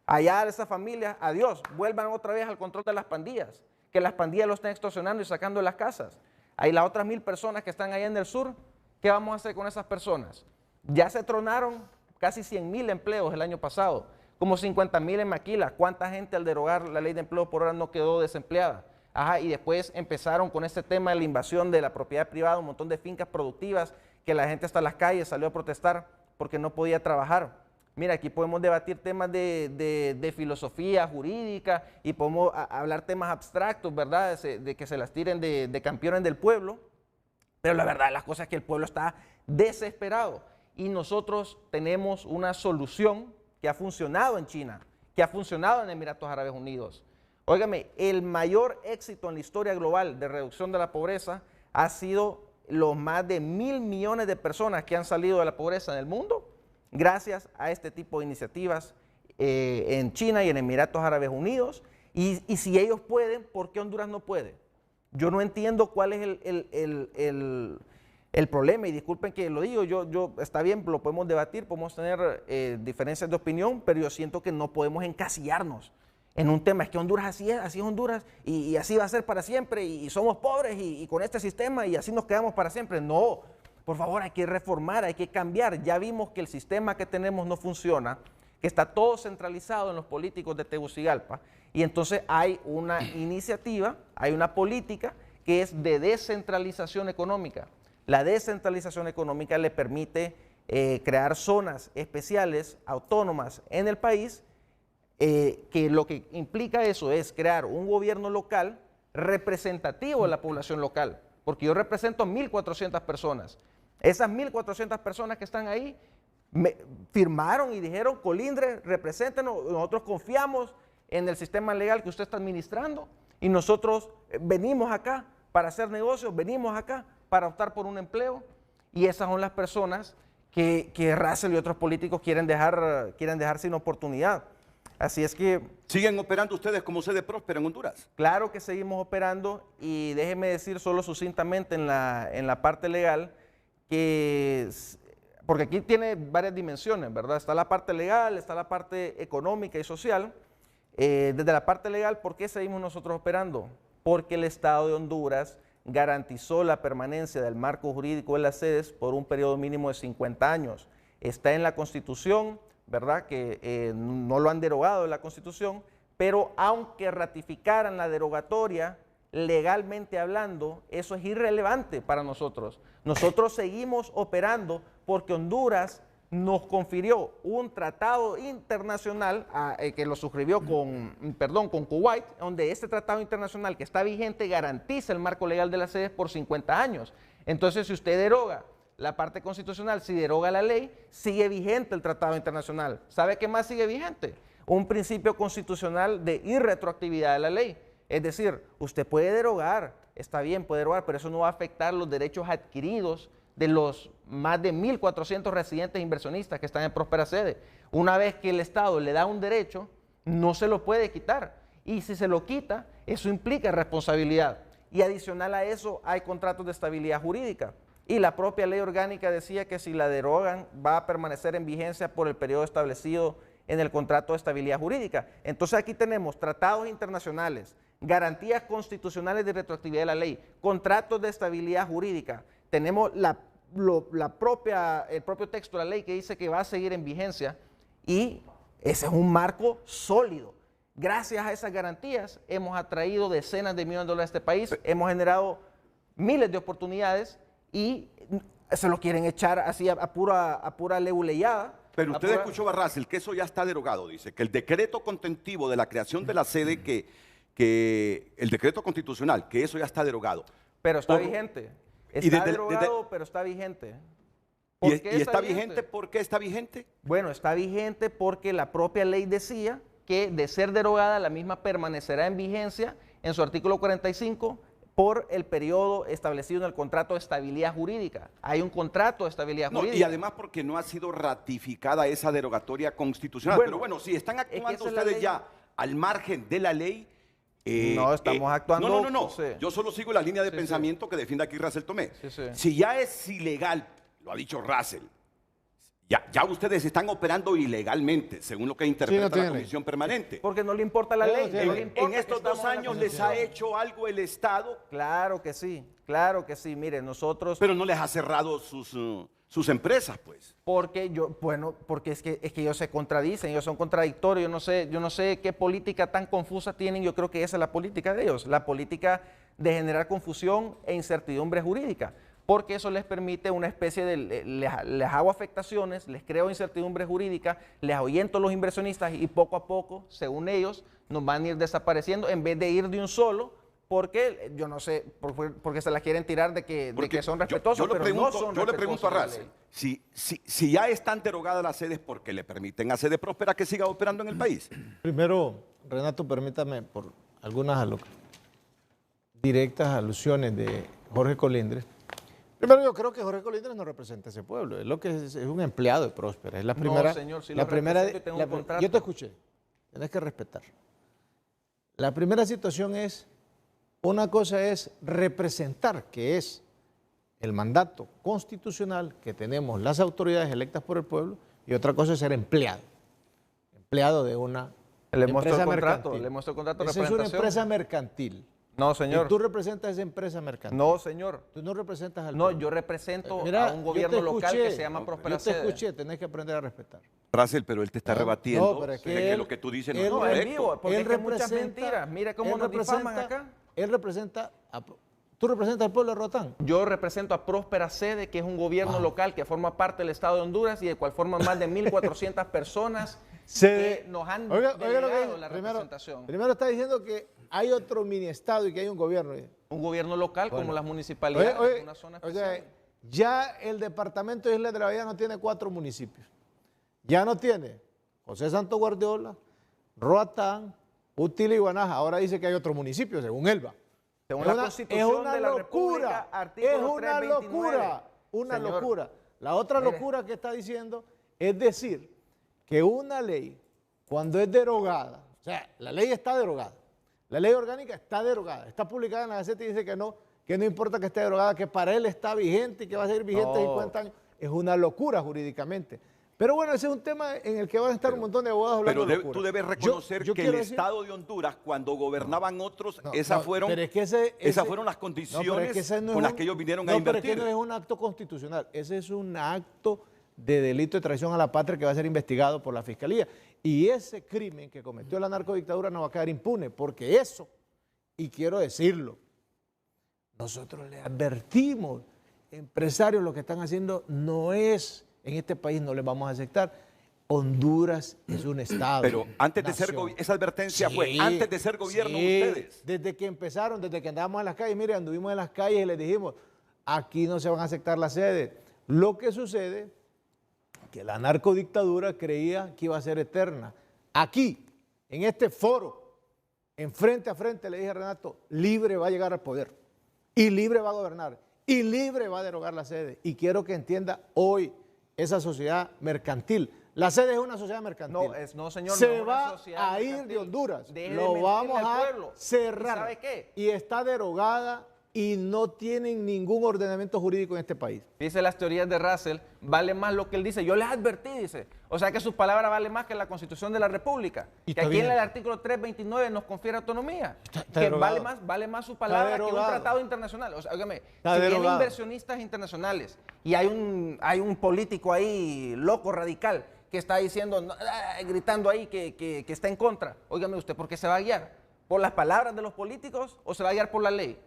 Allá de esa familia, adiós, vuelvan otra vez al control de las pandillas, que las pandillas lo estén extorsionando y sacando de las casas. Hay las otras 1,000 personas que están allá en el sur, ¿qué vamos a hacer con esas personas? Ya se tronaron casi 100,000 empleos el año pasado, como 50,000 en Maquila. ¿Cuánta gente al derogar la ley de empleo por hora no quedó desempleada? Ajá, y después empezaron con este tema de la invasión de la propiedad privada, un montón de fincas productivas, que la gente hasta las calles salió a protestar porque no podía trabajar. Mira, aquí podemos debatir temas de filosofía jurídica y podemos hablar temas abstractos, ¿verdad? De que se las tiren de campeones del pueblo, pero la verdad de las cosas es que el pueblo está desesperado y nosotros tenemos una solución que ha funcionado en China, que ha funcionado en Emiratos Árabes Unidos. Óigame, el mayor éxito en la historia global de reducción de la pobreza ha sido los más de 1.000 millones de personas que han salido de la pobreza en el mundo gracias a este tipo de iniciativas en China y en Emiratos Árabes Unidos. Y si ellos pueden, ¿por qué Honduras no puede? Yo no entiendo cuál es el problema, y disculpen que lo digo, yo está bien, lo podemos debatir, podemos tener diferencias de opinión, pero yo siento que no podemos encasillarnos en un tema. Es que Honduras así es Honduras, y así va a ser para siempre, y somos pobres, y con este sistema, y así nos quedamos para siempre. No, por favor, hay que reformar, hay que cambiar. Ya vimos que el sistema que tenemos no funciona, que está todo centralizado en los políticos de Tegucigalpa, y entonces hay una iniciativa, hay una política que es de descentralización económica. La descentralización económica le permite crear zonas especiales, autónomas en el país, que lo que implica eso es crear un gobierno local representativo de la población local, porque yo represento a 1.400 personas. Esas 1.400 personas que están ahí firmaron y dijeron: Colindres, represéntenos, nosotros confiamos en el sistema legal que usted está administrando y nosotros venimos acá para hacer negocios, venimos acá para optar por un empleo. Y esas son las personas que Russell y otros políticos quieren dejar sin oportunidad. Así es que... ¿Siguen operando ustedes como sede próspera en Honduras? Claro que seguimos operando, y déjeme decir solo sucintamente en la parte legal que... Porque aquí tiene varias dimensiones, ¿verdad? Está la parte legal, está la parte económica y social. Desde la parte legal, ¿por qué seguimos nosotros operando? Porque el Estado de Honduras garantizó la permanencia del marco jurídico de las sedes por un periodo mínimo de 50 años. Está en la Constitución, ¿verdad? Que no lo han derogado en la Constitución, pero aunque ratificaran la derogatoria, legalmente hablando, eso es irrelevante para nosotros. Nosotros seguimos operando porque Honduras nos confirió un tratado internacional que lo suscribió con Kuwait, donde este tratado internacional que está vigente garantiza el marco legal de las sedes por 50 años. Entonces, si usted deroga la parte constitucional, si deroga la ley, sigue vigente el tratado internacional. ¿Sabe qué más sigue vigente? Un principio constitucional de irretroactividad de la ley. Es decir, usted puede derogar, está bien, puede derogar, pero eso no va a afectar los derechos adquiridos de los más de 1.400 residentes inversionistas que están en Próspera Sede. Una vez que el Estado le da un derecho, no se lo puede quitar. Y si se lo quita, eso implica responsabilidad. Y adicional a eso, hay contratos de estabilidad jurídica. Y la propia ley orgánica decía que si la derogan, va a permanecer en vigencia por el periodo establecido en el contrato de estabilidad jurídica. Entonces aquí tenemos tratados internacionales, garantías constitucionales de retroactividad de la ley, contratos de estabilidad jurídica. Tenemos el propio texto de la ley que dice que va a seguir en vigencia, y ese es un marco sólido. Gracias a esas garantías hemos atraído decenas de millones de dólares a este país, hemos generado miles de oportunidades, y se lo quieren echar así a pura leuleyada. Pero usted escuchó a Russell que eso ya está derogado, dice, que el decreto contentivo de la creación de la sede, que el decreto constitucional, que eso ya está derogado. Pero está vigente. Está derogado, pero está vigente. ¿Y está vigente? ¿Por qué está vigente? Bueno, está vigente porque la propia ley decía que de ser derogada, la misma permanecerá en vigencia en su artículo 45 por el periodo establecido en el contrato de estabilidad jurídica. Hay un contrato de estabilidad jurídica. Y además porque no ha sido ratificada esa derogatoria constitucional. Pero bueno, si están actuando ustedes ya al margen de la ley... no, estamos actuando... No. Sí. Yo solo sigo la línea de pensamiento que defiende aquí Russell Tomé. Sí. Si ya es ilegal, lo ha dicho Russell, ya ustedes están operando ilegalmente, según lo que interpreta la Comisión Permanente. Porque no le importa la ley. En estos 2 años les ha hecho algo el Estado. Claro que sí. Mire, nosotros... Pero no les ha cerrado sus empresas, pues. Porque es que ellos se contradicen, ellos son contradictorios. Yo no sé qué política tan confusa tienen. Yo creo que esa es la política de ellos, la política de generar confusión e incertidumbre jurídica. porque eso les permite una especie de, les hago afectaciones, les creo incertidumbre jurídica, les ahuyento a los inversionistas y poco a poco, según ellos, nos van a ir desapareciendo en vez de ir de un solo, porque yo no sé, porque se las quieren tirar de que son respetuosos, yo pero no son yo le pregunto a respetuosos de la Russell, ley. si ya están derogadas las sedes, ¿por qué le permiten a Sede Próspera que siga operando en el país? Primero, Renato, permítame, por algunas directas alusiones de Jorge Colindres. Primero, yo creo que Jorge Colindres no representa a ese pueblo, es lo que es un empleado de Próspera. Es la primera. No, señor, si lo represento y tengo un contrato. Yo te escuché, tienes que respetar. La primera situación es, una cosa es representar, que es el mandato constitucional que tenemos las autoridades electas por el pueblo, y otra cosa es ser empleado de una empresa mercantil. Le muestro el contrato de Esa es una representación. empresa mercantil. No, señor. Y tú representas esa empresa mercantil. No, señor. Tú no representas al No, pueblo. yo represento Mira, a un yo gobierno te local escuché. que se llama Próspera Yo te Sede. escuché, tenés que aprender a respetar. Russell, pero él te está rebatiendo pero es que de que él- lo que tú dices no él es No, en correcto. vivo, porque Él es que hay muchas representa- mentiras. Mira cómo él nos difaman representa- acá. Él representa, tú representas al pueblo de Rotán. Yo represento a Próspera Sede, que es un gobierno local que forma parte del Estado de Honduras y del cual forman más de 1.400 personas que nos han Oiga lo que delegado dice. la Primero representación. está diciendo que hay otro mini estado y que hay un gobierno. Un gobierno local Bueno. como las municipalidades, Oye, una zona o sea, especial. ya el departamento de Isla de la Bahía no tiene 4 municipios. Ya no tiene José Santo Guardiola, Roatán, Utila y Guanaja. Ahora dice que hay otro municipio, según Elba. Según Es la una- Constitución es una de la locura, República, artículo es una 329. locura, una Señor, locura. La otra mire. locura que está diciendo es decir que una ley, cuando es derogada, o sea, la ley está derogada, la ley orgánica está derogada, está publicada en la Gaceta y dice que no importa que esté derogada, que para él está vigente y que va a seguir vigente No. 50 años. Es una locura jurídicamente. Pero bueno, ese es un tema en el que van a estar un montón de abogados hablando Pero de locura. tú debes reconocer Yo que el quiero decir- Estado de Honduras, cuando gobernaban otros, No, esas no, fueron, pero es que esas fueron las no, pero condiciones es que ese no es con las un- que ellos vinieron no, a pero es invertir. que no es un acto constitucional, ese es un acto de delito de traición a la patria que va a ser investigado por la Fiscalía. Y ese crimen que cometió la narcodictadura no va a quedar impune, porque eso, y quiero decirlo, nosotros le advertimos, empresarios, lo que están haciendo no es, en este país no les vamos a aceptar. Honduras es un Estado. Pero antes de ser nación. esa advertencia fue Sí, antes de ser gobierno sí, ustedes. desde que empezaron, desde que andábamos en las calles, mire, anduvimos en las calles y les dijimos, aquí no se van a aceptar las sedes. Lo que sucede, que la narcodictadura creía que iba a ser eterna. Aquí, en este foro, en frente a frente, le dije a Renato, libre va a llegar al poder, y libre va a gobernar, y libre va a derogar la sede. Y quiero que entienda hoy esa sociedad mercantil. La sede es una sociedad mercantil. No, señor, Se no es una va sociedad a ir mercantil. de Honduras. Deje de Lo mentirle vamos al a pueblo. cerrar. ¿Y sabe qué? Y está derogada y no tienen ningún ordenamiento jurídico en este país. Dice las teorías de Russell, vale más lo que él dice. Yo les advertí, dice. O sea que sus palabras valen más que la Constitución de la República. Y Que está aquí en bien. el artículo 329 nos confiere autonomía. Está que derogado. vale más su palabra que un derogado. tratado internacional. O sea, óigame, Está si vienen derogado. inversionistas internacionales y hay un político ahí loco, radical, que está diciendo, gritando ahí que está en contra. Óigame usted, ¿por qué se va a guiar? ¿Por las palabras de los políticos o se va a guiar por la ley?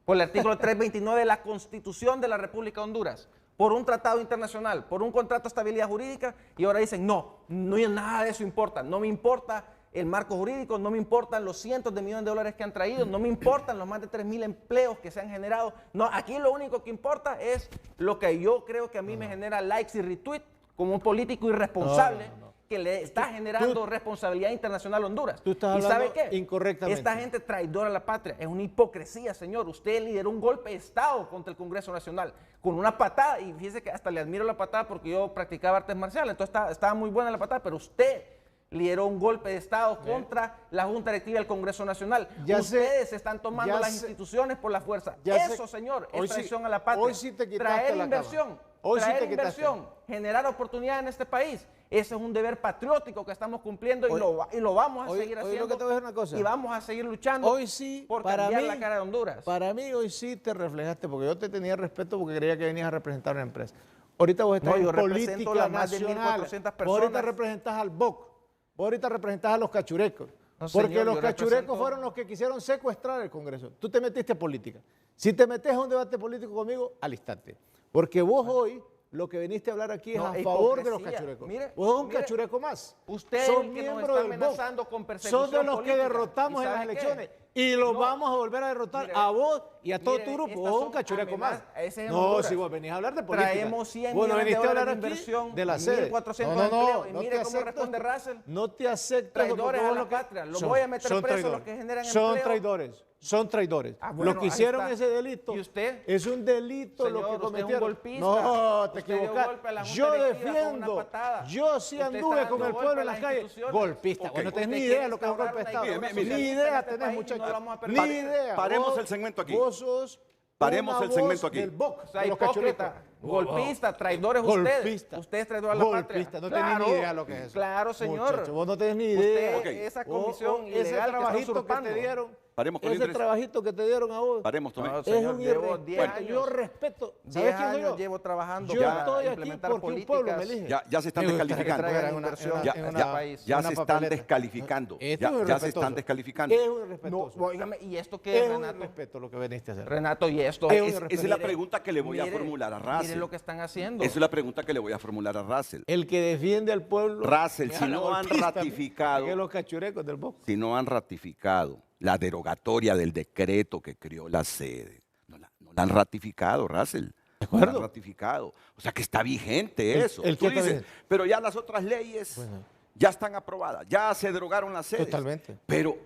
Por el artículo 329 de la Constitución de la República de Honduras, por un tratado internacional, por un contrato de estabilidad jurídica, y ahora dicen, no nada de eso importa, no me importa el marco jurídico, no me importan los cientos de millones de dólares que han traído, no me importan los más de 3.000 empleos que se han generado, no, aquí lo único que importa es lo que yo creo que a mí me genera likes y retweets como un político irresponsable que le está generando responsabilidad internacional a Honduras. Tú estás ¿Y sabe hablando qué? incorrectamente. Esta gente traidora a la patria, es una hipocresía, señor. Usted lideró un golpe de Estado contra el Congreso Nacional, con una patada, y fíjese que hasta le admiro la patada porque yo practicaba artes marciales, entonces estaba muy buena la patada, pero usted lideró un golpe de Estado contra la Junta Directiva del Congreso Nacional. Ya Ustedes sé, están tomando ya las sé. instituciones por la fuerza. Ya Eso, sé. señor, Hoy es sí- traición a la patria. hoy sí te quitaste traer la inversión, cama. Hoy sí traer te quitaste. inversión, generar oportunidades en este país. Ese es un deber patriótico que estamos cumpliendo y lo vamos a hoy- seguir hoy haciendo. lo que te voy a decir una cosa. Y vamos a seguir luchando Hoy sí, por para cambiar mí, la cara de Honduras. Para mí hoy sí te reflejaste, porque yo te tenía respeto porque creía que venías a representar una empresa. Ahorita vos estás No, yo en represento política las más de nacional. 1.400 Vos ahorita personas. representas al BOC. Vos ahorita representas a los cachurecos. No, porque señor, los yo cachurecos represento- fueron los que quisieron secuestrar el Congreso. Tú te metiste en política. Si te metes a un debate político conmigo, al instante. Porque vos hoy lo que viniste a hablar aquí es No, a favor de los hipocresía. cachurecos. Mire, vos sos un mire, cachureco más. usted sos el que nos miembro está del amenazando BOC. con persecución Sos de los política. que derrotamos ¿Y en las sabe qué? elecciones. Y los No. vamos a volver a derrotar Mire, a vos y a todo mire, tu grupo. estas Vos sos un son cachureco más. amenazas. Ese es No, Honduras. si vos venís a hablar de política. Traemos 100 Vos no millones de viniste a hablar dólares de aquí inversión, de la sede. 1.400 empleos. Y mire te cómo acepto responde esto. Russell. No te acepto. Traidores porque a vos la lo que- patria. Los voy a meter son presos, los traidores. que generan Son empleo. traidores. Son traidores. Ah, bueno, los que ahí hicieron está. ese delito. ¿Y usted? Es un delito Señor, lo que usted es un cometieron. golpista. No, te Usted dio equivocas. golpe a la Junta Yo Directiva con una defiendo. patada. Yo sí Usted anduve está con dando el golpe pueblo a en las las calles. instituciones. Golpista. Ok. Vos no tenés ni Usted idea quiere de lo que es un golpe de instaurar Estado. una dictadura Ni socialista idea en este tenés, país y muchacho. no lo vamos a Ni permitir. idea. Paremos Vos- el segmento aquí. Vos sos Paremos una el segmento voz aquí. del BOC, O sea, de los hipócrita, cachurecos. golpista, traidores Golpista. ustedes. Usted es traidor a la Golpista, patria. no tenés ni idea lo que es eso. Claro, señor. Muchacho, vos no tenés ni idea. Usted, esa comisión ese ilegal que está trabajito que usurpando. te dieron. Paremos con Ese Lindres. trabajito que te dieron a vos. Paremos, Tomé. No, Es señor, un llevo 10 irrespeto. años. Yo respeto. 10 ¿Sabes quién soy años yo? llevo trabajando Yo para estoy aquí implementar porque un pueblo me políticas. elige. Ya se están Me gustaría que descalificando. traigan en una- inversión Ya, en a una- este país. ya una se están papeleta. descalificando. Esto es Ya se irrespetuoso. están descalificando. Es un No, irrespetuoso. óigame, ¿y esto qué es, Es un Renato? irrespeto lo que veniste a hacer. Renato, ¿y esto? Es un Esa es la pregunta que le voy a formular a Mire Russell. lo que están haciendo. Esa es la pregunta que le voy a formular a Russell. El que defiende al pueblo. Russell, me si habla no han golpista, ratificado- Que los cachurecos del BOC. Si no han ratificado la derogatoria del decreto que creó la sede, no la han ratificado, Russell. No la acuerdo. han ratificado. O sea que está vigente eso. el Tú que está dices, vigente. pero ya las otras leyes Bueno. ya están aprobadas, ya se derogaron las sedes. Totalmente. Pero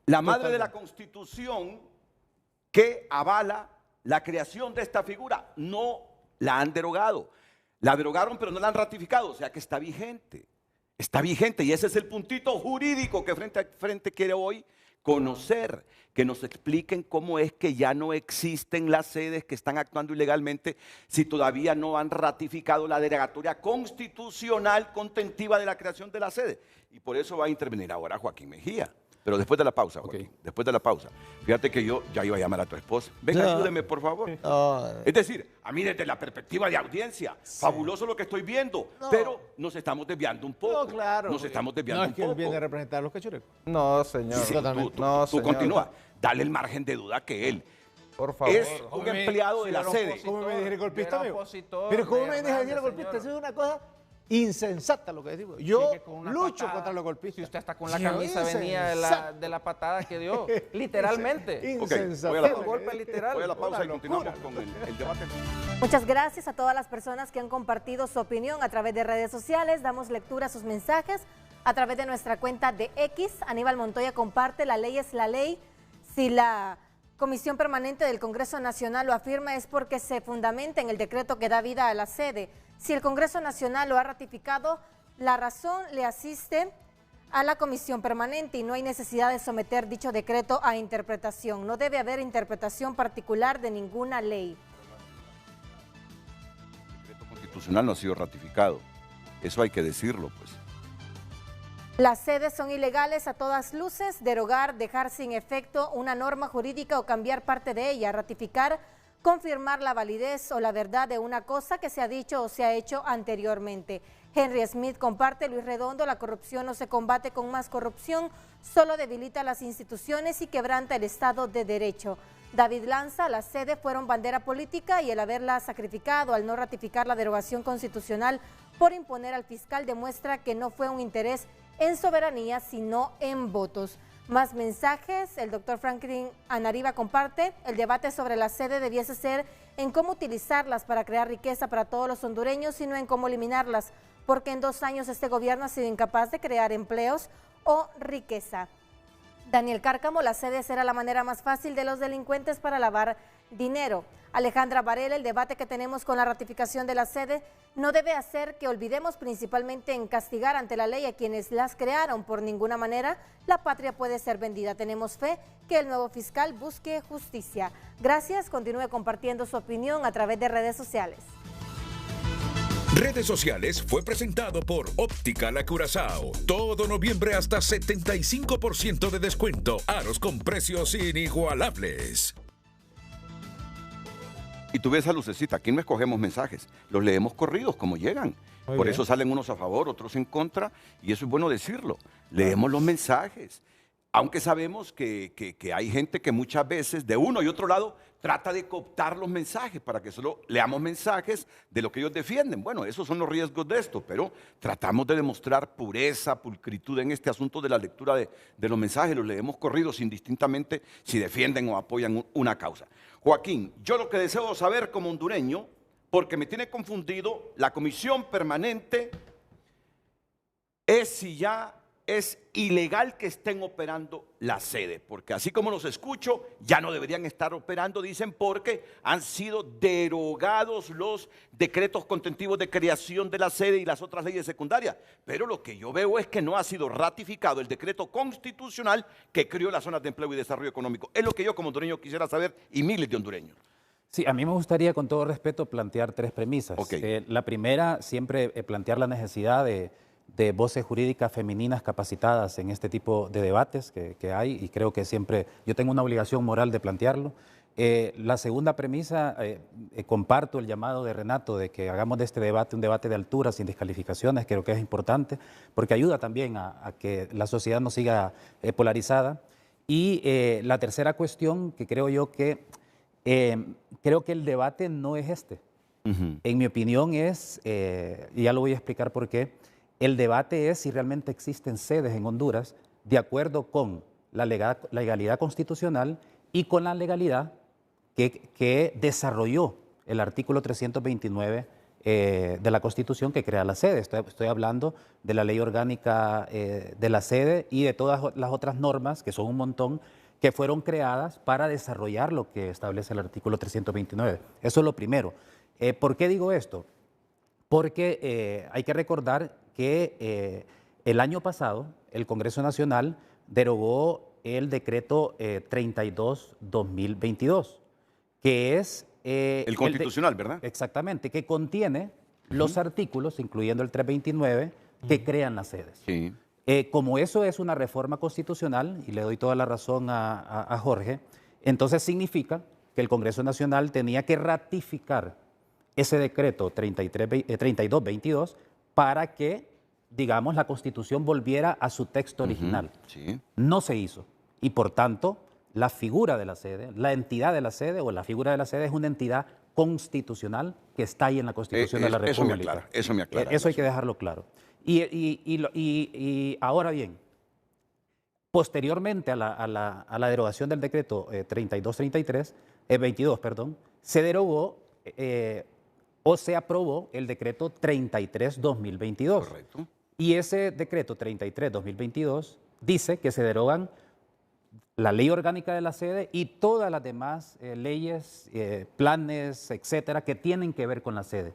la madre de la Totalmente. Constitución que avala la creación de esta figura no la han derogado. La derogaron, pero no la han ratificado, o sea que está vigente. Está vigente y ese es el puntito jurídico que Frente a Frente quiere hoy conocer, que nos expliquen cómo es que ya no existen las sedes que están actuando ilegalmente si todavía no han ratificado la derogatoria constitucional contentiva de la creación de la sede. Y por eso va a intervenir ahora Joaquín Mejía. Pero después de la pausa, Joaquín, después de la pausa. Fíjate que yo ya iba a llamar a tu esposa. Venga, Ya. ayúdeme, por favor. No, Es decir, a mí desde la perspectiva de audiencia, fabuloso lo que estoy viendo, pero nos estamos desviando un poco. no, claro. Nos estamos desviando No, es un que él poco. viene a representar a los cachurecos. No, señor. Sí, Totalmente. No, tú señor. continúa. Dale el margen de duda que él Por favor. es un Hombre, empleado de la señor sede. opositor. ¿Cómo me dijiste golpista, Yo era amigo? opositor Pero ¿cómo de me dijiste Hernández, golpista? señor. Eso es una cosa insensata lo que decimos. Yo Sigue con una lucho patada. contra los golpistas. Si usted está con la Sí, camisa venía de la patada que dio, literalmente. Ok, Insensata. voy a la Un pausa. golpe literal. Voy a la pausa y Una continuamos locura. con el debate. Muchas gracias a todas las personas que han compartido su opinión a través de redes sociales. Damos lectura a sus mensajes a través de nuestra cuenta de X. Aníbal Montoya comparte: la ley es la ley. Si la Comisión Permanente del Congreso Nacional lo afirma, es porque se fundamenta en el decreto que da vida a la sede. Si el Congreso Nacional lo ha ratificado, la razón le asiste a la Comisión Permanente y no hay necesidad de someter dicho decreto a interpretación. No debe haber interpretación particular de ninguna ley. El decreto constitucional no ha sido ratificado. Eso hay que decirlo, pues. Las sedes son ilegales a todas luces. Derogar, dejar sin efecto una norma jurídica o cambiar parte de ella, ratificar, confirmar la validez o la verdad de una cosa que se ha dicho o se ha hecho anteriormente. Henry Smith comparte: Luis Redondo, la corrupción no se combate con más corrupción, solo debilita las instituciones y quebranta el Estado de Derecho. David Lanza: las sedes fueron bandera política y el haberla sacrificado al no ratificar la derogación constitucional por imponer al fiscal demuestra que no fue un interés en soberanía, sino en votos. Más mensajes. El doctor Franklin Anariba comparte: el debate sobre la sede debiese ser en cómo utilizarlas para crear riqueza para todos los hondureños, sino en cómo eliminarlas, porque en 2 años este gobierno ha sido incapaz de crear empleos o riqueza. Daniel Cárcamo: la sede será la manera más fácil de los delincuentes para lavar dinero. Alejandra Varela: el debate que tenemos con la ratificación de la sede no debe hacer que olvidemos principalmente en castigar ante la ley a quienes las crearon. Por ninguna manera la patria puede ser vendida. Tenemos fe que el nuevo fiscal busque justicia. Gracias, continúe compartiendo su opinión a través de redes sociales. Redes sociales fue presentado por Óptica La Curazao. Todo noviembre hasta 75% de descuento. Aros con precios inigualables. Y tú ves a lucecita, aquí no escogemos mensajes, los leemos corridos como llegan. Muy Por bien. eso salen unos a favor, otros en contra, y eso es bueno decirlo. Leemos los mensajes. Aunque sabemos que hay gente que muchas veces de uno y otro lado trata de cooptar los mensajes para que solo leamos mensajes de lo que ellos defienden. Bueno, esos son los riesgos de esto, pero tratamos de demostrar pureza, pulcritud en este asunto de la lectura de los mensajes. Los leemos corridos indistintamente si defienden o apoyan una causa. Joaquín, yo lo que deseo saber como hondureño, porque me tiene confundido, la comisión permanente es si ya es ilegal que estén operando la sede, porque así como los escucho, ya no deberían estar operando, dicen, porque han sido derogados los decretos contentivos de creación de la sede y las otras leyes secundarias. Pero lo que yo veo es que no ha sido ratificado el decreto constitucional que creó las zonas de empleo y desarrollo económico. Es lo que yo como hondureño quisiera saber y miles de hondureños. Sí, a mí me gustaría, con todo respeto, plantear tres premisas. Okay. La primera, siempre plantear la necesidad de voces jurídicas femeninas capacitadas en este tipo de debates que hay, y creo que siempre yo tengo una obligación moral de plantearlo. La segunda premisa, comparto el llamado de Renato de que hagamos de este debate un debate de altura, sin descalificaciones. Creo que es importante porque ayuda también a que la sociedad no siga polarizada. Y la tercera cuestión, que creo yo que creo que el debate no es este. En mi opinión es, y ya lo voy a explicar por qué, el debate es si realmente existen sedes en Honduras de acuerdo con la legalidad constitucional y con la legalidad que desarrolló el artículo 329 de la Constitución que crea la sede. Estoy hablando de la ley orgánica de la sede y de todas las otras normas, que son un montón, que fueron creadas para desarrollar lo que establece el artículo 329. Eso es lo primero. ¿Por qué digo esto? Porque hay que recordar que el año pasado el Congreso Nacional derogó el decreto 32-2022, que es... el constitucional, ¿verdad? Exactamente, que contiene los artículos, incluyendo el 329, que crean las sedes. Sí. Como eso es una reforma constitucional, y le doy toda la razón a Jorge, entonces significa que el Congreso Nacional tenía que ratificar ese decreto 32-22 para que, digamos, la Constitución volviera a su texto original. Sí. No se hizo. Y por tanto, la figura de la sede, la entidad de la sede o la figura de la sede es una entidad constitucional que está ahí en la Constitución de la República. Eso me aclara. Eso hay que dejarlo claro. Y ahora bien, posteriormente a la derogación del decreto 22, se derogó o se aprobó el decreto 33-2022. Correcto. Y ese decreto 33-2022 dice que se derogan la ley orgánica de la sede y todas las demás leyes, planes, etcétera, que tienen que ver con la sede.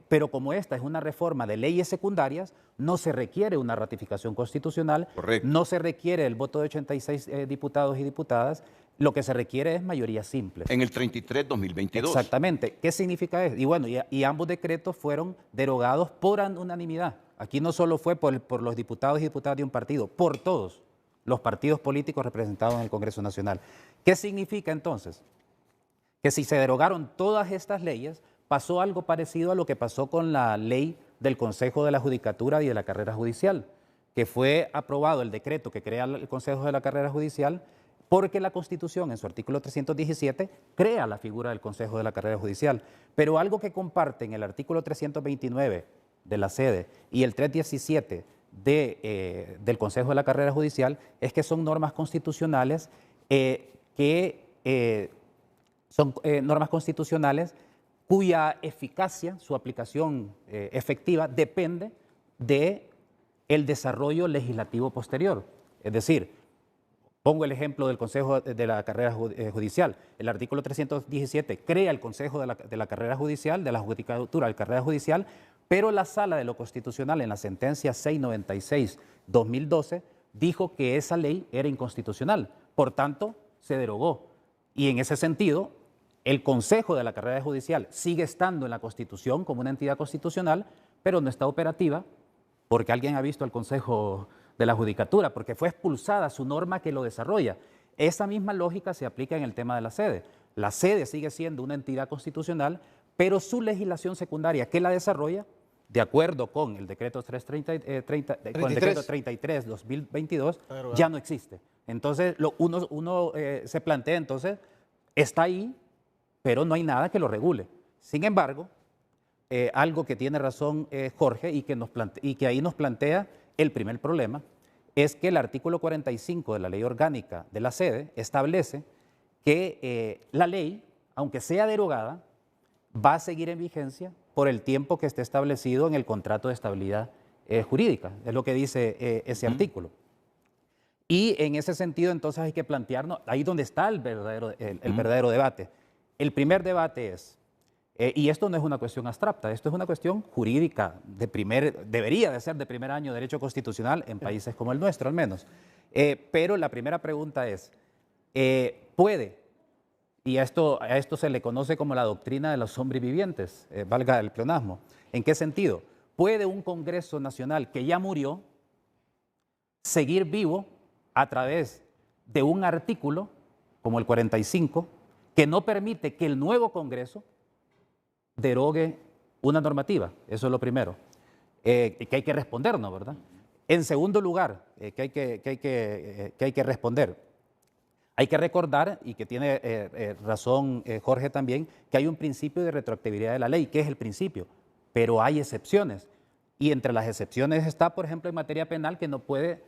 Pero como esta es una reforma de leyes secundarias, no se requiere una ratificación constitucional, correcto, no se requiere el voto de 86 diputados y diputadas, lo que se requiere es mayoría simple. En el 33-2022. Exactamente. ¿Qué significa eso? Y bueno, y ambos decretos fueron derogados por unanimidad. Aquí no solo fue por los diputados y diputadas de un partido, por todos los partidos políticos representados en el Congreso Nacional. ¿Qué significa entonces? Que si se derogaron todas estas leyes, pasó algo parecido a lo que pasó con la ley del Consejo de la Judicatura y de la Carrera Judicial, que fue aprobado el decreto que crea el Consejo de la Carrera Judicial, porque la Constitución, en su artículo 317, crea la figura del Consejo de la Carrera Judicial. Pero algo que comparten el artículo 329 de la sede y el 317 del Consejo de la Carrera Judicial es que son normas constitucionales cuya eficacia, su aplicación efectiva, depende del desarrollo legislativo posterior. Es decir, pongo el ejemplo del Consejo de la Carrera Judicial. El artículo 317 crea el Consejo de la Carrera Judicial, de la Judicatura de la Carrera Judicial, pero la Sala de lo Constitucional en la sentencia 696-2012 dijo que esa ley era inconstitucional. Por tanto, se derogó. Y en ese sentido, el Consejo de la Carrera Judicial sigue estando en la Constitución como una entidad constitucional, pero no está operativa porque alguien ha visto al Consejo de la Judicatura, porque fue expulsada su norma que lo desarrolla. Esa misma lógica se aplica en el tema de la sede. La sede sigue siendo una entidad constitucional, pero su legislación secundaria que la desarrolla de acuerdo con el decreto 33/2022, ya no existe. Entonces, uno se plantea, entonces, está ahí, pero no hay nada que lo regule. Sin embargo, algo que tiene razón Jorge y que ahí nos plantea el primer problema, es que el artículo 45 de la Ley Orgánica de la Sede establece que la ley, aunque sea derogada, va a seguir en vigencia por el tiempo que esté establecido en el contrato de estabilidad jurídica. Es lo que dice ese artículo. Y en ese sentido, entonces, hay que plantearnos, ahí donde está el verdadero debate. El primer debate es, y esto no es una cuestión abstracta, esto es una cuestión jurídica, debería de ser de primer año de derecho constitucional en países como el nuestro, al menos. Pero la primera pregunta es, ¿puede? Y a esto se le conoce como la doctrina de los sobrevivientes, valga el pleonasmo. ¿En qué sentido? ¿Puede un Congreso Nacional que ya murió seguir vivo a través de un artículo, como el 45, que no permite que el nuevo Congreso derogue una normativa? Eso es lo primero, que hay que respondernos, ¿verdad? En segundo lugar, que hay que responder, hay que recordar, y que tiene razón Jorge también, que hay un principio de retroactividad de la ley, que es el principio, pero hay excepciones. Y entre las excepciones está, por ejemplo, en materia penal, que no puede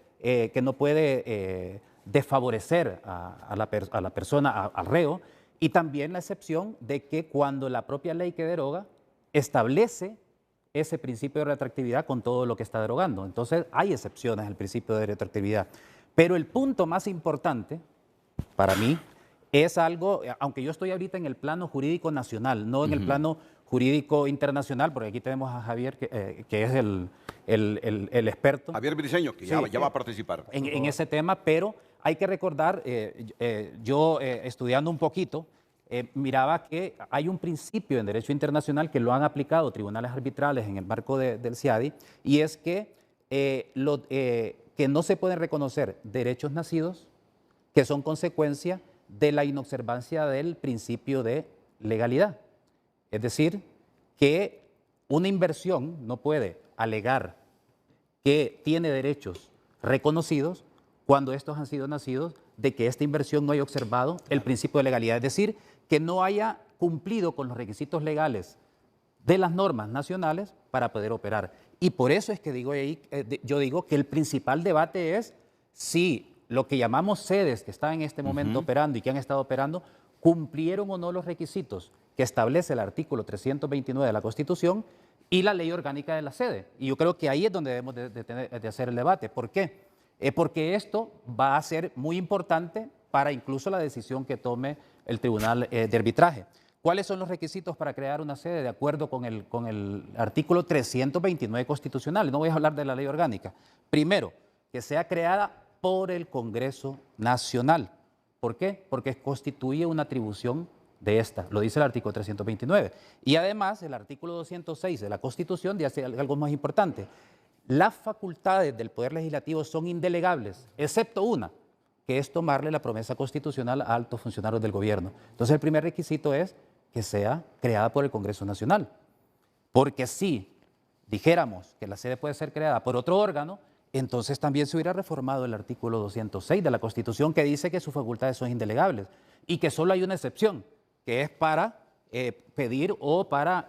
desfavorecer a la persona, al reo, y también la excepción de que cuando la propia ley que deroga establece ese principio de retroactividad con todo lo que está derogando. Entonces hay excepciones al principio de retroactividad. Pero el punto más importante para mí es algo, aunque yo estoy ahorita en el plano jurídico nacional, no en el plano jurídico internacional, porque aquí tenemos a Javier, que es el experto. Javier Briceño, que ya va a participar. En ese tema, pero hay que recordar, yo estudiando un poquito, miraba que hay un principio en derecho internacional que lo han aplicado tribunales arbitrales en el marco del CIADI, y es que no se pueden reconocer derechos nacidos que son consecuencia de la inobservancia del principio de legalidad. Es decir, que una inversión no puede alegar que tiene derechos reconocidos cuando estos han sido nacidos de que esta inversión no haya observado el principio de legalidad, es decir, que no haya cumplido con los requisitos legales de las normas nacionales para poder operar. Y por eso es que yo digo que el principal debate es si lo que llamamos sedes que están en este momento operando y que han estado operando, cumplieron o no los requisitos que establece el artículo 329 de la Constitución y la ley orgánica de la sede. Y yo creo que ahí es donde debemos de hacer el debate. ¿Por qué? Porque esto va a ser muy importante para incluso la decisión que tome el Tribunal de Arbitraje. ¿Cuáles son los requisitos para crear una sede de acuerdo con el artículo 329 constitucional? No voy a hablar de la ley orgánica. Primero, que sea creada por el Congreso Nacional. ¿Por qué? Porque constituye una atribución de esta, lo dice el artículo 329. Y además el artículo 206 de la Constitución dice algo más importante. Las facultades del Poder Legislativo son indelegables, excepto una, que es tomarle la promesa constitucional a altos funcionarios del gobierno. Entonces el primer requisito es que sea creada por el Congreso Nacional. Porque si dijéramos que la sede puede ser creada por otro órgano, entonces también se hubiera reformado el artículo 206 de la Constitución, que dice que sus facultades son indelegables y que solo hay una excepción, que es para pedir o para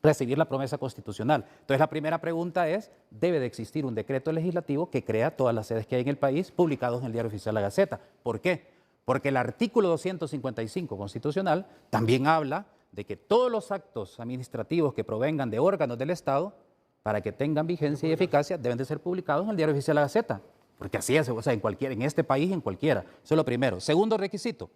recibir la promesa constitucional. Entonces la primera pregunta es, ¿debe de existir un decreto legislativo que crea todas las sedes que hay en el país publicados en el Diario Oficial de la Gaceta? ¿Por qué? Porque el artículo 255 constitucional también habla de que todos los actos administrativos que provengan de órganos del Estado, para que tengan vigencia y eficacia, deben de ser publicados en el Diario Oficial de la Gaceta. Porque así es, o sea, en este país, en cualquiera. Eso es lo primero. Segundo requisito,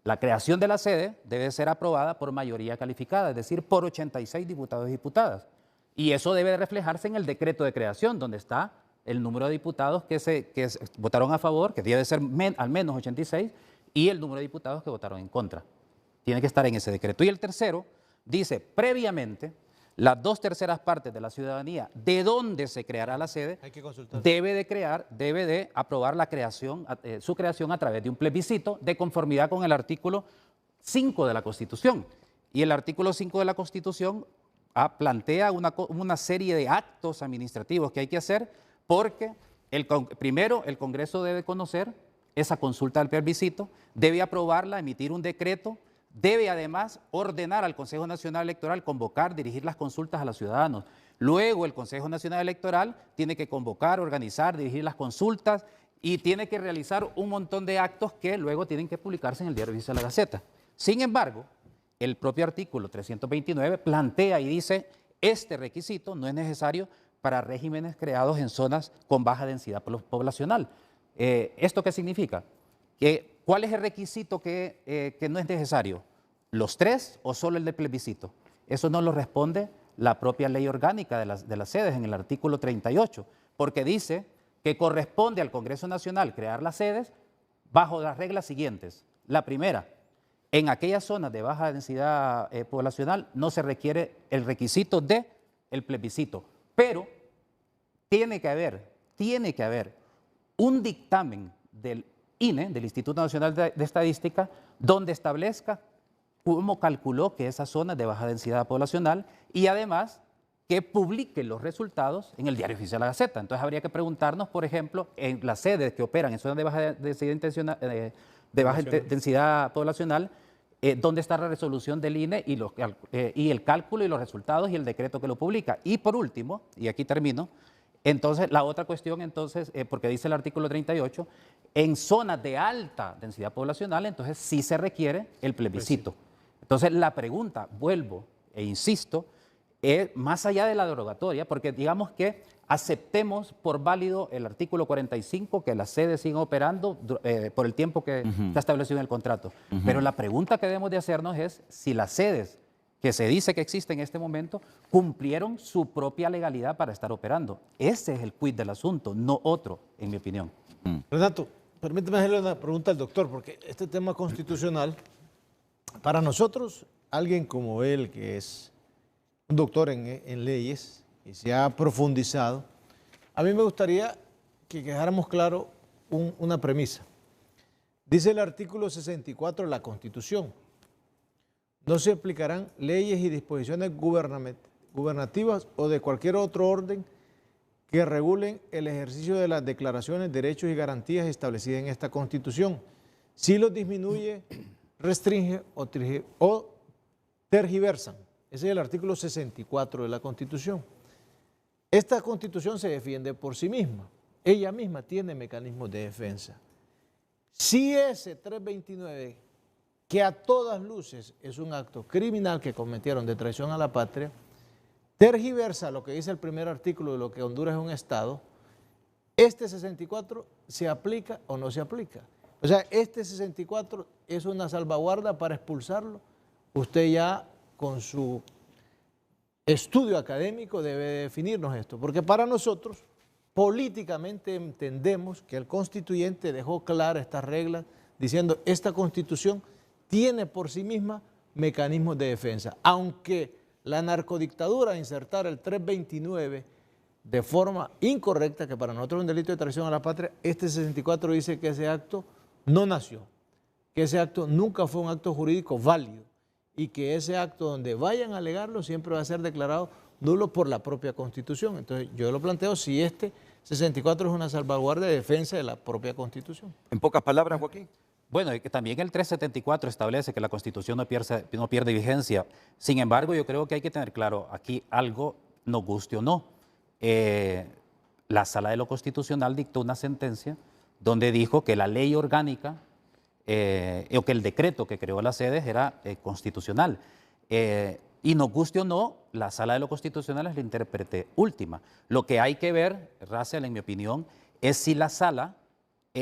la creación de la sede debe ser aprobada por mayoría calificada, es decir, por 86 diputados y diputadas. Y eso debe reflejarse en el decreto de creación, donde está el número de diputados que votaron a favor, que debe ser al menos 86, y el número de diputados que votaron en contra. Tiene que estar en ese decreto. Y el tercero dice, previamente, las 2/3 partes de la ciudadanía de donde se creará la sede debe de aprobar su creación a través de un plebiscito de conformidad con el artículo 5 de la Constitución. Y el artículo 5 de la Constitución plantea una serie de actos administrativos que hay que hacer porque primero el Congreso debe conocer esa consulta del plebiscito, debe aprobarla, emitir un decreto, debe además ordenar al Consejo Nacional Electoral convocar, dirigir las consultas a los ciudadanos. Luego el Consejo Nacional Electoral tiene que convocar, organizar, dirigir las consultas y tiene que realizar un montón de actos que luego tienen que publicarse en el Diario Oficial de la Gaceta. Sin embargo, el propio artículo 329 plantea y dice, este requisito no es necesario para regímenes creados en zonas con baja densidad poblacional. ¿Esto qué significa? ¿Cuál es el requisito que no es necesario? ¿Los tres o solo el de plebiscito? Eso no lo responde la propia ley orgánica de las sedes en el artículo 38, porque dice que corresponde al Congreso Nacional crear las sedes bajo las reglas siguientes. La primera, en aquellas zonas de baja densidad poblacional no se requiere el requisito del plebiscito, pero tiene que haber un dictamen del INE, del Instituto Nacional de Estadística, donde establezca cómo calculó que esas zonas de baja densidad poblacional y además que publique los resultados en el Diario Oficial de la Gaceta. Entonces habría que preguntarnos, por ejemplo, en las sedes que operan en zonas de baja densidad poblacional, dónde está la resolución del INE y el cálculo y los resultados y el decreto que lo publica. Y por último, y aquí termino, entonces la otra cuestión, porque dice el artículo 38, en zonas de alta densidad poblacional, entonces sí se requiere el plebiscito. Entonces la pregunta, vuelvo e insisto, es más allá de la derogatoria, porque digamos que aceptemos por válido el artículo 45, que las sedes sigan operando por el tiempo que está establecido en el contrato. Pero la pregunta que debemos de hacernos es si las sedes que se dice que existen en este momento cumplieron su propia legalidad para estar operando. Ese es el quid del asunto, no otro, en mi opinión. Renato, permíteme hacerle una pregunta al doctor, porque este tema constitucional, para nosotros, alguien como él, que es un doctor en leyes y se ha profundizado, a mí me gustaría que dejáramos claro una premisa. Dice el artículo 64 de la Constitución: no se aplicarán leyes y disposiciones gubernativas o de cualquier otro orden que regulen el ejercicio de las declaraciones, derechos y garantías establecidas en esta Constitución, si los disminuye, restringe o tergiversan. Ese es el artículo 64 de la Constitución. Esta Constitución se defiende por sí misma. Ella misma tiene mecanismos de defensa. Si ese 329, que a todas luces es un acto criminal que cometieron de traición a la patria, tergiversa lo que dice el primer artículo de lo que Honduras es un Estado, este 64 se aplica o no se aplica. O sea, este 64 es una salvaguarda para expulsarlo. Usted ya con su estudio académico debe definirnos esto, porque para nosotros políticamente entendemos que el constituyente dejó claras estas reglas diciendo esta Constitución tiene por sí misma mecanismos de defensa, aunque la narcodictadura insertara el 329 de forma incorrecta, que para nosotros es un delito de traición a la patria. Este 64 dice que ese acto no nació, que ese acto nunca fue un acto jurídico válido y que ese acto donde vayan a alegarlo siempre va a ser declarado nulo por la propia Constitución. Entonces yo lo planteo si este 64 es una salvaguarda de defensa de la propia Constitución. En pocas palabras, Joaquín. Bueno, y que también el 374 establece que la Constitución no pierde vigencia. Sin embargo, yo creo que hay que tener claro aquí algo, nos guste o no. La Sala de lo Constitucional dictó una sentencia donde dijo que la ley orgánica o que el decreto que creó las sedes era constitucional. Y nos guste o no, la Sala de lo Constitucional es la intérprete última. Lo que hay que ver, Racel, en mi opinión, es si la Sala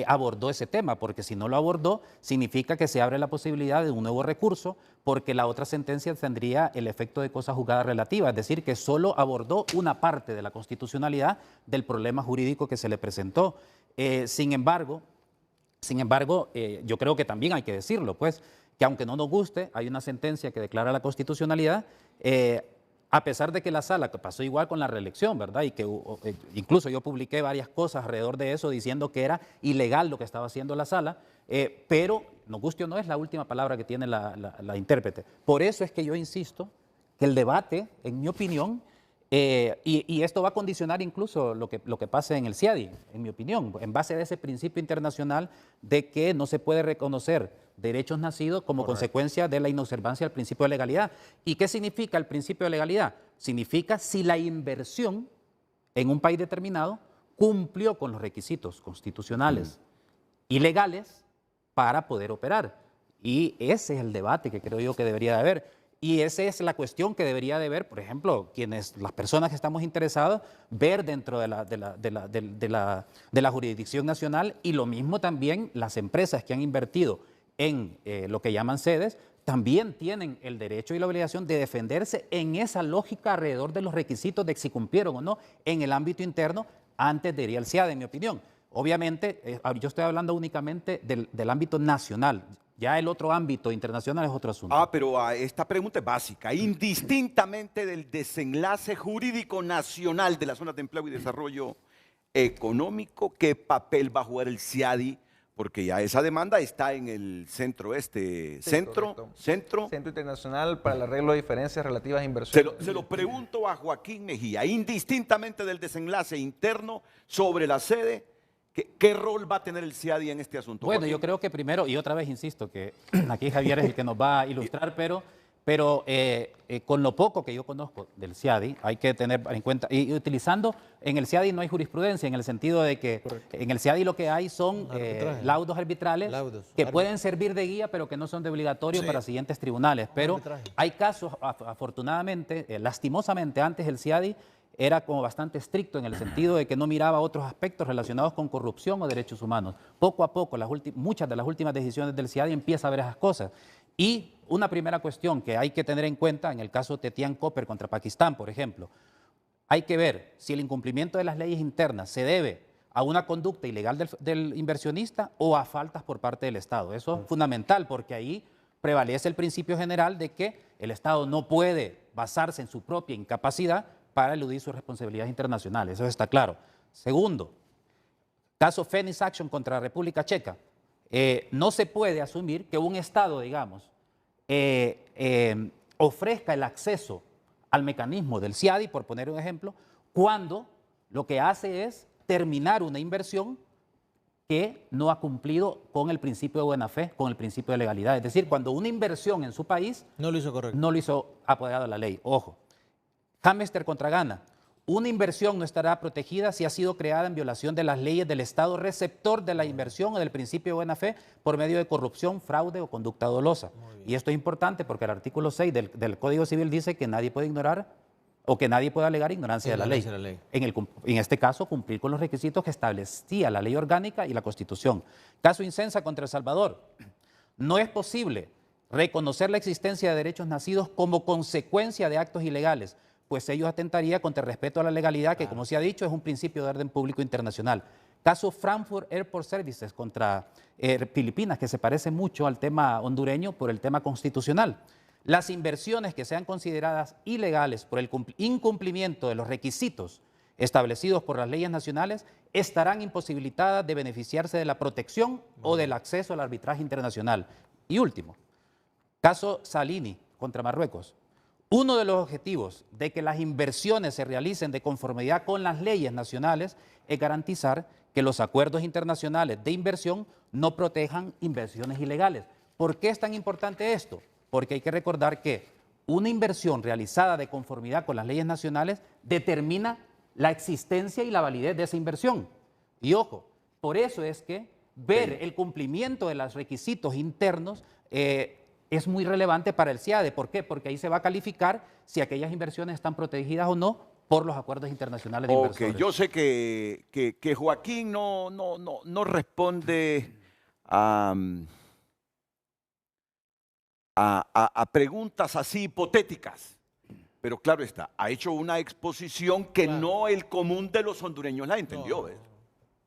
abordó ese tema, porque si no lo abordó, significa que se abre la posibilidad de un nuevo recurso, porque la otra sentencia tendría el efecto de cosa juzgada relativa, es decir, que solo abordó una parte de la constitucionalidad del problema jurídico que se le presentó. Sin embargo, yo creo que también hay que decirlo, pues, que aunque no nos guste, hay una sentencia que declara la constitucionalidad, a pesar de que la Sala, que pasó igual con la reelección, ¿verdad? Y que incluso yo publiqué varias cosas alrededor de eso diciendo que era ilegal lo que estaba haciendo la Sala, pero nos guste o no es la última palabra que tiene la intérprete. Por eso es que yo insisto que el debate, en mi opinión, y esto va a condicionar incluso lo que pase en el CIADI, en mi opinión, en base a ese principio internacional de que no se puede reconocer derechos nacidos como consecuencia de la inobservancia del principio de legalidad. ¿Y qué significa el principio de legalidad? Significa si la inversión en un país determinado cumplió con los requisitos constitucionales y legales para poder operar. Y ese es el debate que creo yo que debería de haber. Y esa es la cuestión que debería de ver, por ejemplo, las personas que estamos interesados, ver dentro de la jurisdicción nacional, y lo mismo también las empresas que han invertido en lo que llaman sedes, también tienen el derecho y la obligación de defenderse en esa lógica alrededor de los requisitos de si cumplieron o no en el ámbito interno antes de ir al CIAD, en mi opinión. Obviamente, yo estoy hablando únicamente del ámbito nacional. Ya el otro ámbito internacional es otro asunto. Pero esta pregunta es básica. Indistintamente del desenlace jurídico nacional de las zonas de empleo y desarrollo económico, ¿qué papel va a jugar el CIADI? Porque ya esa demanda está en el centro Centro Internacional para el Arreglo de Diferencias Relativas a Inversiones. Se lo pregunto a Joaquín Mejía, indistintamente del desenlace interno sobre la sede, ¿qué rol va a tener el CIADI en este asunto? Bueno, Joaquín. yo creo que primero, y otra vez insisto, que aquí Javier es el que nos va a ilustrar, pero con lo poco que yo conozco del CIADI, hay que tener en cuenta, y utilizando, en el CIADI no hay jurisprudencia, en el sentido de que en el CIADI lo que hay son laudos arbitrales que pueden servir de guía, pero que no son de obligatorio para siguientes tribunales. Pero hay casos, afortunadamente, lastimosamente, antes el CIADI era como bastante estricto en el sentido de que no miraba otros aspectos relacionados con corrupción o derechos humanos. Poco a poco, muchas de las últimas decisiones del CIADI empieza a ver esas cosas. Y una primera cuestión que hay que tener en cuenta en el caso Tetian Copper contra Pakistán, por ejemplo, hay que ver si el incumplimiento de las leyes internas se debe a una conducta ilegal del inversionista o a faltas por parte del Estado. Eso es fundamental, porque ahí prevalece el principio general de que el Estado no puede basarse en su propia incapacidad para eludir sus responsabilidades internacionales. Eso está claro. Segundo, caso Phoenix Action contra la República Checa. No se puede asumir que un Estado, digamos, ofrezca el acceso al mecanismo del CIADI, por poner un ejemplo, cuando lo que hace es terminar una inversión que no ha cumplido con el principio de buena fe, con el principio de legalidad. Es decir, cuando una inversión en su país no lo hizo correcto, no lo hizo apoyado a la ley. Ojo. Hamster contra Ghana. Una inversión no estará protegida si ha sido creada en violación de las leyes del Estado receptor de la inversión o del principio de buena fe por medio de corrupción, fraude o conducta dolosa. Y esto es importante porque el artículo 6 del Código Civil dice que nadie puede ignorar o que nadie puede alegar ignorancia de la ley. En este caso, cumplir con los requisitos que establecía la ley orgánica y la Constitución. Caso Incensa contra El Salvador. No es posible reconocer la existencia de derechos nacidos como consecuencia de actos ilegales, pues ello atentaría contra el respeto a la legalidad, que como se ha dicho es un principio de orden público internacional. Caso Frankfurt Airport Services contra Filipinas, que se parece mucho al tema hondureño por el tema constitucional. Las inversiones que sean consideradas ilegales por el incumplimiento de los requisitos establecidos por las leyes nacionales estarán imposibilitadas de beneficiarse de la protección o del acceso al arbitraje internacional. Y último, caso Salini contra Marruecos. Uno de los objetivos de que las inversiones se realicen de conformidad con las leyes nacionales es garantizar que los acuerdos internacionales de inversión no protejan inversiones ilegales. ¿Por qué es tan importante esto? Porque hay que recordar que una inversión realizada de conformidad con las leyes nacionales determina la existencia y la validez de esa inversión. Y ojo, por eso es que ver el cumplimiento de los requisitos internos es muy relevante para el CIADE. ¿Por qué? Porque ahí se va a calificar si aquellas inversiones están protegidas o no por los acuerdos internacionales de inversores. Yo sé que Joaquín no responde a preguntas así hipotéticas, pero claro está, ha hecho una exposición que no el común de los hondureños la entendió.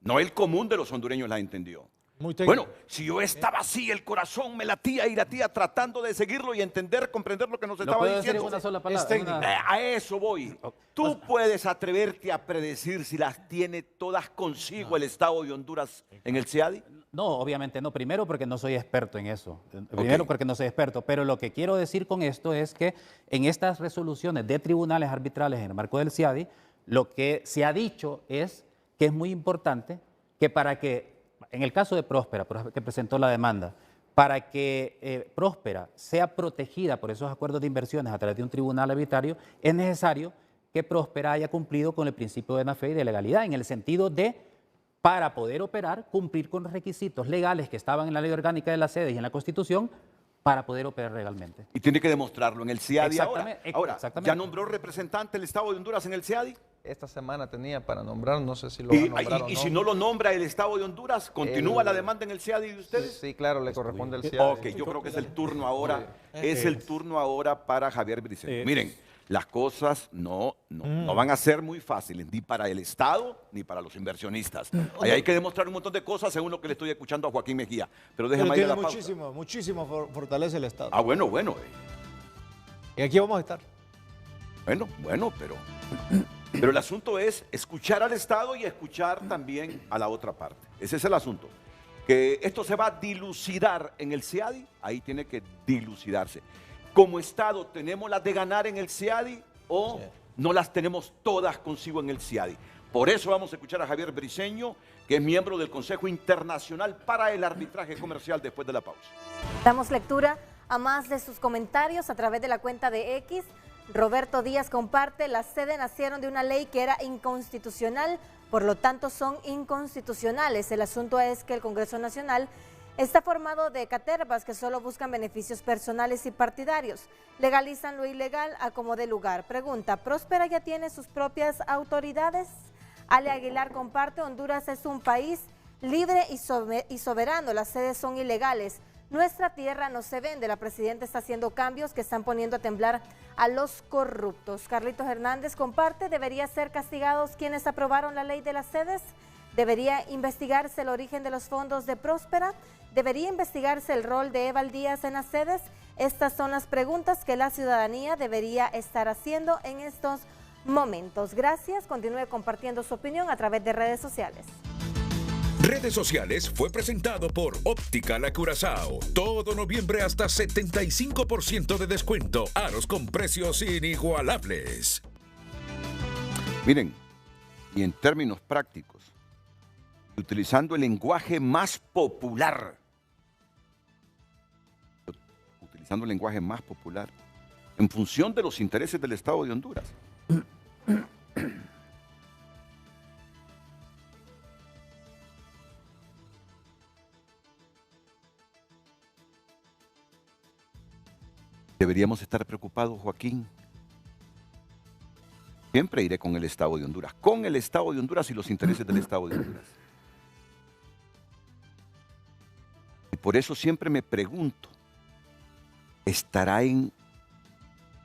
No el común de los hondureños la entendió. Bueno, si yo estaba así, el corazón me latía y latía tratando de seguirlo y comprender lo que nos estaba diciendo. Una sola palabra, a eso voy. Tú puedes atreverte a predecir si las tiene todas consigo el Estado de Honduras en el CIADI. No, obviamente no. Primero porque no soy experto en eso. Primero porque no soy experto. Pero lo que quiero decir con esto es que en estas resoluciones de tribunales arbitrales en el marco del CIADI, lo que se ha dicho es que es muy importante que para que, en el caso de Próspera, que presentó la demanda, para que Próspera sea protegida por esos acuerdos de inversiones a través de un tribunal arbitrario, es necesario que Próspera haya cumplido con el principio de buena fe y de legalidad, en el sentido de, para poder operar, cumplir con los requisitos legales que estaban en la Ley Orgánica de las Sedes y en la Constitución, para poder operar legalmente. Y tiene que demostrarlo en el CIADI ahora. Ahora, exactamente. ¿ya nombró representante del Estado de Honduras en el CIADI? Esta semana tenía para nombrar, no sé si lo va a nombrar o no. Y si no lo nombra el Estado de Honduras, ¿continúa la demanda en el CIADI de ustedes? Sí, claro, le corresponde al CIADI. Ok, yo creo que es el turno ahora. Es el turno ahora para Javier Briceño. Miren, las cosas no van a ser muy fáciles, ni para el Estado ni para los inversionistas. Ahí hay que demostrar un montón de cosas según lo que le estoy escuchando a Joaquín Mejía. Pero déjeme ir a la pausa. Muchísimo fortalece el Estado. Ah, bueno. Y aquí vamos a estar. Bueno, pero el asunto es escuchar al Estado y escuchar también a la otra parte. Ese es el asunto. Que esto se va a dilucidar en el CIADI, ahí tiene que dilucidarse. Como Estado, ¿tenemos las de ganar en el CIADI o no las tenemos todas consigo en el CIADI? Por eso vamos a escuchar a Javier Briceño, que es miembro del Consejo Internacional para el Arbitraje Comercial, después de la pausa. Damos lectura a más de sus comentarios a través de la cuenta de X. Roberto Díaz comparte: las sedes nacieron de una ley que era inconstitucional, por lo tanto son inconstitucionales. El asunto es que el Congreso Nacional está formado de catervas que solo buscan beneficios personales y partidarios. Legalizan lo ilegal a como dé lugar. Pregunta: ¿Próspera ya tiene sus propias autoridades? Ale Aguilar comparte: Honduras es un país libre y soberano. Las sedes son ilegales. Nuestra tierra no se vende. La presidenta está haciendo cambios que están poniendo a temblar a los corruptos. Carlitos Hernández comparte: ¿debería ser castigados quienes aprobaron la ley de las sedes? ¿Debería investigarse el origen de los fondos de Próspera? ¿Debería investigarse el rol de Eval Díaz en las sedes? Estas son las preguntas que la ciudadanía debería estar haciendo en estos momentos. Gracias. Continúe compartiendo su opinión a través de redes sociales. Redes Sociales fue presentado por Óptica La Curazao. Todo noviembre hasta 75% de descuento. Aros con precios inigualables. Miren, y en términos prácticos, utilizando el lenguaje más popular, en función de los intereses del Estado de Honduras. Deberíamos estar preocupados, Joaquín. Siempre iré con el Estado de Honduras y los intereses del Estado de Honduras. Y por eso siempre me pregunto, ¿estará en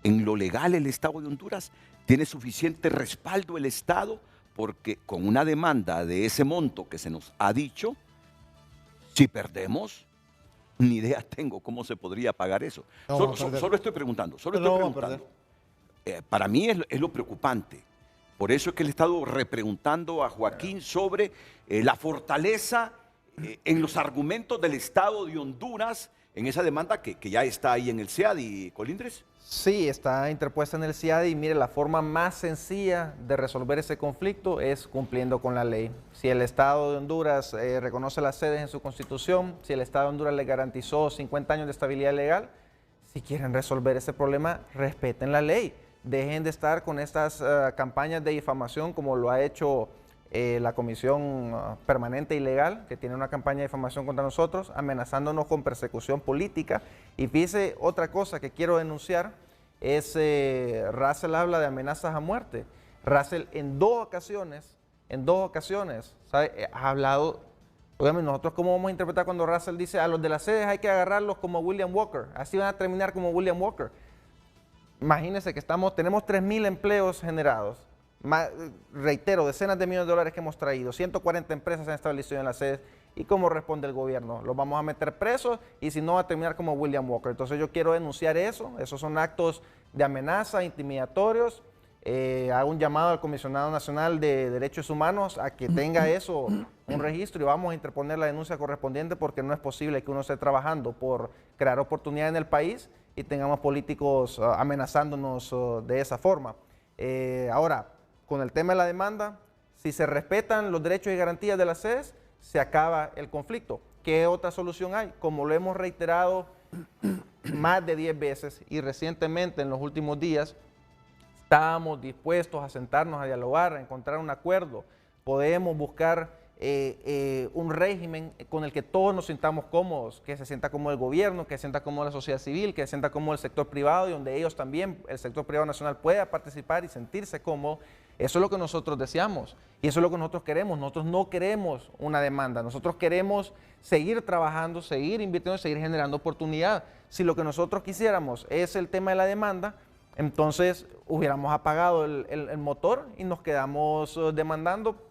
lo legal el Estado de Honduras? ¿Tiene suficiente respaldo el Estado? Porque con una demanda de ese monto que se nos ha dicho, si perdemos, ni idea tengo cómo se podría pagar eso. Solo estoy preguntando. Para mí es lo preocupante. Por eso es que le he estado repreguntando a Joaquín sobre la fortaleza en los argumentos del Estado de Honduras en esa demanda que ya está ahí en el CIADI, Colindres. Sí, está interpuesta en el CIADI y mire, la forma más sencilla de resolver ese conflicto es cumpliendo con la ley. Si el Estado de Honduras reconoce las sedes en su Constitución, si el Estado de Honduras le garantizó 50 años de estabilidad legal, si quieren resolver ese problema, respeten la ley. Dejen de estar con estas campañas de difamación como lo ha hecho la Comisión Permanente Ilegal, que tiene una campaña de difamación contra nosotros, amenazándonos con persecución política. Y fíjese, otra cosa que quiero denunciar es, Russell habla de amenazas a muerte. Russell en dos ocasiones, ¿sabe? Ha hablado, obviamente nosotros cómo vamos a interpretar cuando Russell dice a los de las sedes hay que agarrarlos como William Walker, así van a terminar como William Walker. Imagínense que tenemos 3,000 empleos generados. Reitero, decenas de millones de dólares que hemos traído, 140 empresas se han establecido en las sedes. ¿Y cómo responde el gobierno? Los vamos a meter presos y si no va a terminar como William Walker. Entonces yo quiero denunciar eso. Esos son actos de amenaza, intimidatorios. Hago un llamado al Comisionado Nacional de Derechos Humanos a que tenga eso, un registro, y vamos a interponer la denuncia correspondiente, porque no es posible que uno esté trabajando por crear oportunidad en el país y tengamos políticos amenazándonos de esa forma. Ahora, con el tema de la demanda, si se respetan los derechos y garantías de las sedes, se acaba el conflicto. ¿Qué otra solución hay? Como lo hemos reiterado más de 10 veces y recientemente en los últimos días, estamos dispuestos a sentarnos a dialogar, a encontrar un acuerdo. Podemos buscar un régimen con el que todos nos sintamos cómodos, que se sienta cómodo el gobierno, que se sienta cómodo la sociedad civil, que se sienta cómodo el sector privado, y donde ellos también, el sector privado nacional, pueda participar y sentirse cómodo. Eso es lo que nosotros deseamos y eso es lo que nosotros queremos. Nosotros no queremos una demanda, nosotros queremos seguir trabajando, seguir invirtiendo, seguir generando oportunidad. Si lo que nosotros quisiéramos es el tema de la demanda, entonces hubiéramos apagado el motor y nos quedamos demandando.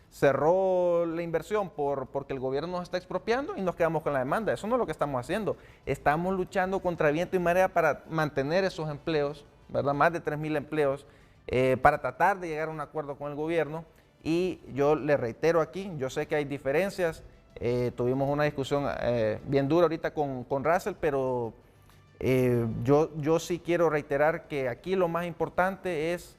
Cerró la inversión porque el gobierno nos está expropiando y nos quedamos con la demanda. Eso no es lo que estamos haciendo. Estamos luchando contra viento y marea para mantener esos empleos, ¿verdad? Más de 3.000 empleos, para tratar de llegar a un acuerdo con el gobierno. Y yo le reitero aquí, yo sé que hay diferencias, tuvimos una discusión bien dura ahorita con Russell, pero yo sí quiero reiterar que aquí lo más importante es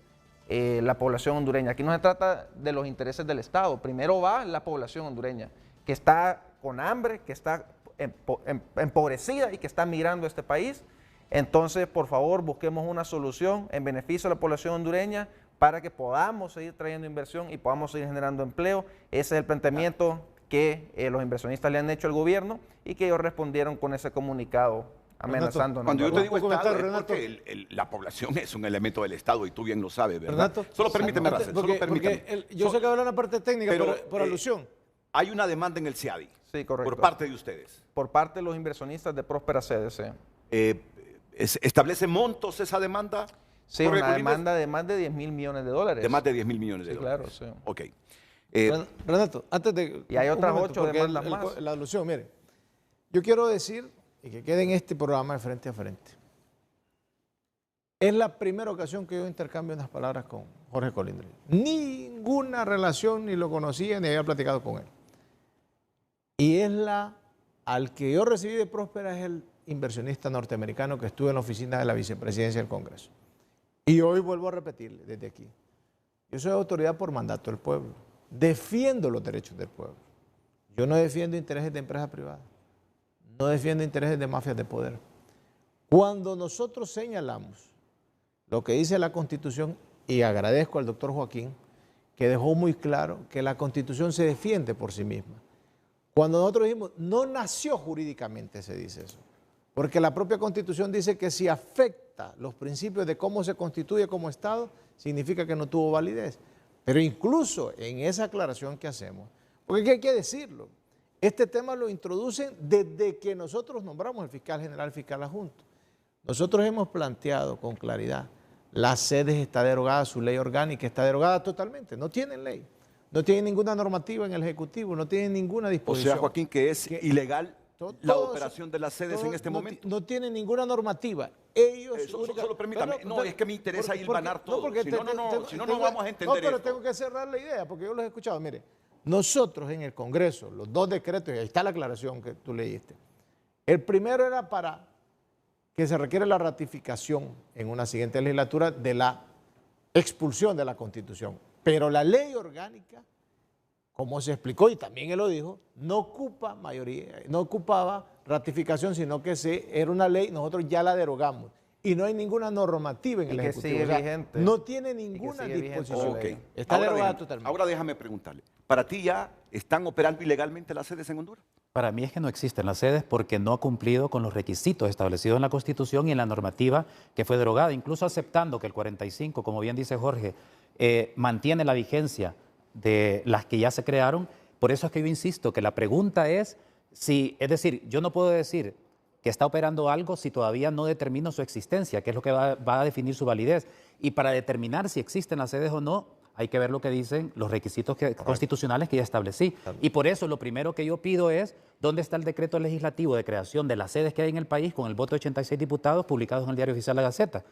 la población hondureña. Aquí no se trata de los intereses del Estado, primero va la población hondureña, que está con hambre, que está empobrecida y que está migrando a este país. Entonces, por favor, busquemos una solución en beneficio de la población hondureña para que podamos seguir trayendo inversión y podamos seguir generando empleo. Ese es el planteamiento que los inversionistas le han hecho al gobierno y que ellos respondieron con ese comunicado amenazándonos. Cuando yo te digo ¿Puedo Estado, comentar, es porque la población es un elemento del Estado y tú bien lo sabes, ¿verdad? Renato, Solo permíteme, Russell, solo permíteme. Yo sé que habla una parte técnica, Pero, por alusión. Hay una demanda en el CIADI. Sí, correcto. Por parte de ustedes. Por parte de los inversionistas de Próspera CDC. ¿Establece montos esa demanda? Sí, una demanda de más de 10.000 millones de dólares. De más de 10.000 millones de dólares. Claro, sí. Ok. Renato, antes de... Y hay otras un momento, 8 porque demandas más. La alusión, mire, yo quiero decir, y que quede en este programa de frente a frente, es la primera ocasión que yo intercambio unas palabras con Jorge Colindres. Ninguna relación, ni lo conocía, ni había platicado con él. Y al que yo recibí de Próspera es el inversionista norteamericano que estuvo en la oficina de la vicepresidencia del Congreso. Y hoy vuelvo a repetirle desde aquí, yo soy autoridad por mandato del pueblo, defiendo los derechos del pueblo. Yo no defiendo intereses de empresas privadas, no defiendo intereses de mafias de poder. Cuando nosotros señalamos lo que dice la Constitución, y agradezco al doctor Joaquín, que dejó muy claro que la Constitución se defiende por sí misma. Cuando nosotros dijimos, no nació jurídicamente, se dice eso, porque la propia Constitución dice que si afecta los principios de cómo se constituye como Estado, significa que no tuvo validez. Pero incluso en esa aclaración que hacemos, porque hay que decirlo, este tema lo introducen desde que nosotros nombramos el fiscal general, el fiscal adjunto. Nosotros hemos planteado con claridad, la SEDES está derogada, su ley orgánica está derogada totalmente, no tienen ley, no tienen ninguna normativa en el Ejecutivo, no tienen ninguna O disposición. sea, Joaquín, que es ilegal la operación de las sedes en este momento. No tienen ninguna normativa. Ellos... Solo permítame. No, es que me interesa hilvanar todo. Si no, no vamos a entender No, pero esto. tengo que cerrar la idea, porque yo los he escuchado. Mire, nosotros en el Congreso, los dos decretos, y ahí está la aclaración que tú leíste. El primero era para que se requiere la ratificación en una siguiente legislatura de la expulsión de la Constitución. Pero la ley orgánica, como se explicó y también él lo dijo, no ocupa mayoría, no ocupaba ratificación, sino que era una ley, nosotros ya la derogamos. Y no hay ninguna normativa en el Ejecutivo. Sigue vigente. No tiene ninguna disposición. Okay. Está derogada totalmente. Ahora déjame preguntarle, ¿para ti ya están operando ilegalmente las sedes en Honduras? Para mí es que no existen las sedes porque no ha cumplido con los requisitos establecidos en la Constitución y en la normativa que fue derogada, incluso aceptando que el 45, como bien dice Jorge, mantiene la vigencia de las que ya se crearon. Por eso es que yo insisto que la pregunta es si, es decir, yo no puedo decir que está operando algo si todavía no determino su existencia, que es lo que va a definir su validez. Y para determinar si existen las sedes o no, hay que ver lo que dicen los requisitos constitucionales que ya establecí. Y por eso lo primero que yo pido es, ¿dónde está el decreto legislativo de creación de las sedes que hay en el país con el voto de 86 diputados publicados en el Diario Oficial La Gaceta?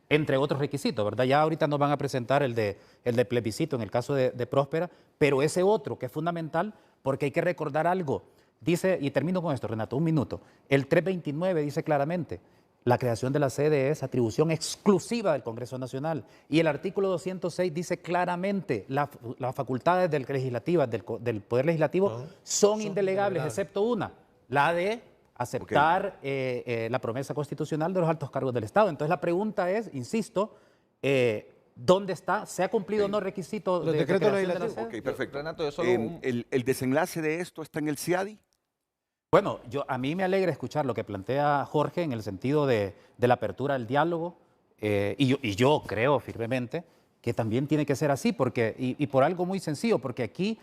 entre otros requisitos, ¿verdad? Ya ahorita nos van a presentar el de plebiscito en el caso de Próspera, pero ese otro que es fundamental porque hay que recordar algo. Dice, y termino con esto, Renato, un minuto. El 329 dice claramente, la creación de la sede es atribución exclusiva del Congreso Nacional. Y el artículo 206 dice claramente, las facultades del Poder Legislativo son indelegables, excepto una, la de aceptar la promesa constitucional de los altos cargos del Estado. Entonces la pregunta es, insisto, ¿dónde está? ¿Se ha cumplido o no requisito Los de decretos creación de la legislativos? sede? Ok, perfecto. Renato, yo solo ¿El desenlace de esto está en el CIADI? Bueno, a mí me alegra escuchar lo que plantea Jorge en el sentido de la apertura del diálogo y yo creo firmemente que también tiene que ser así y por algo muy sencillo, porque aquí,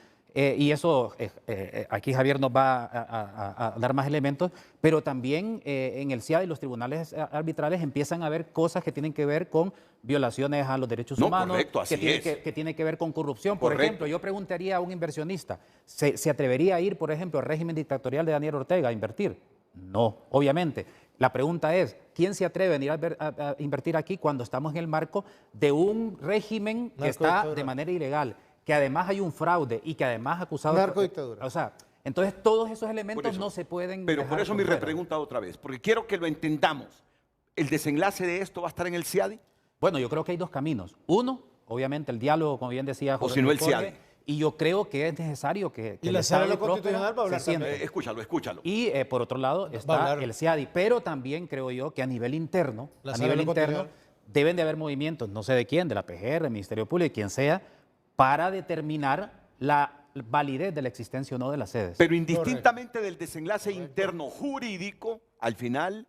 aquí Javier nos va a dar más elementos, pero también en el CIAD y los tribunales arbitrales empiezan a ver cosas que tienen que ver con violaciones a los derechos humanos, correcto, así que tiene que ver con corrupción. Por Correcto. ejemplo, yo preguntaría a un inversionista, ¿se atrevería a ir, por ejemplo, al régimen dictatorial de Daniel Ortega a invertir? No, obviamente. La pregunta es, ¿quién se atreve a venir a invertir aquí cuando estamos en el marco de un régimen que está de manera ilegal, que además hay un fraude y que además acusado... Narcodictadura. O sea, entonces todos esos elementos no se pueden... Pero dejar por eso mi fuera. repregunta otra vez, porque quiero que lo entendamos. ¿El desenlace de esto va a estar en el CIADI? Bueno, yo creo que hay dos caminos. Uno, obviamente el diálogo, como bien decía Jorge. O si no, el Jorge, CIADI. Y yo creo que es necesario que Y el la Estado Sala de Próspera Constitucional va a hablar se siente. también. Escúchalo. Y por otro lado está el CIADI, pero también creo yo que a nivel interno, deben de haber movimientos, no sé de quién, de la PGR, del Ministerio Público, quien sea, para determinar la validez de la existencia o no de las sedes. Pero indistintamente del desenlace interno jurídico, al final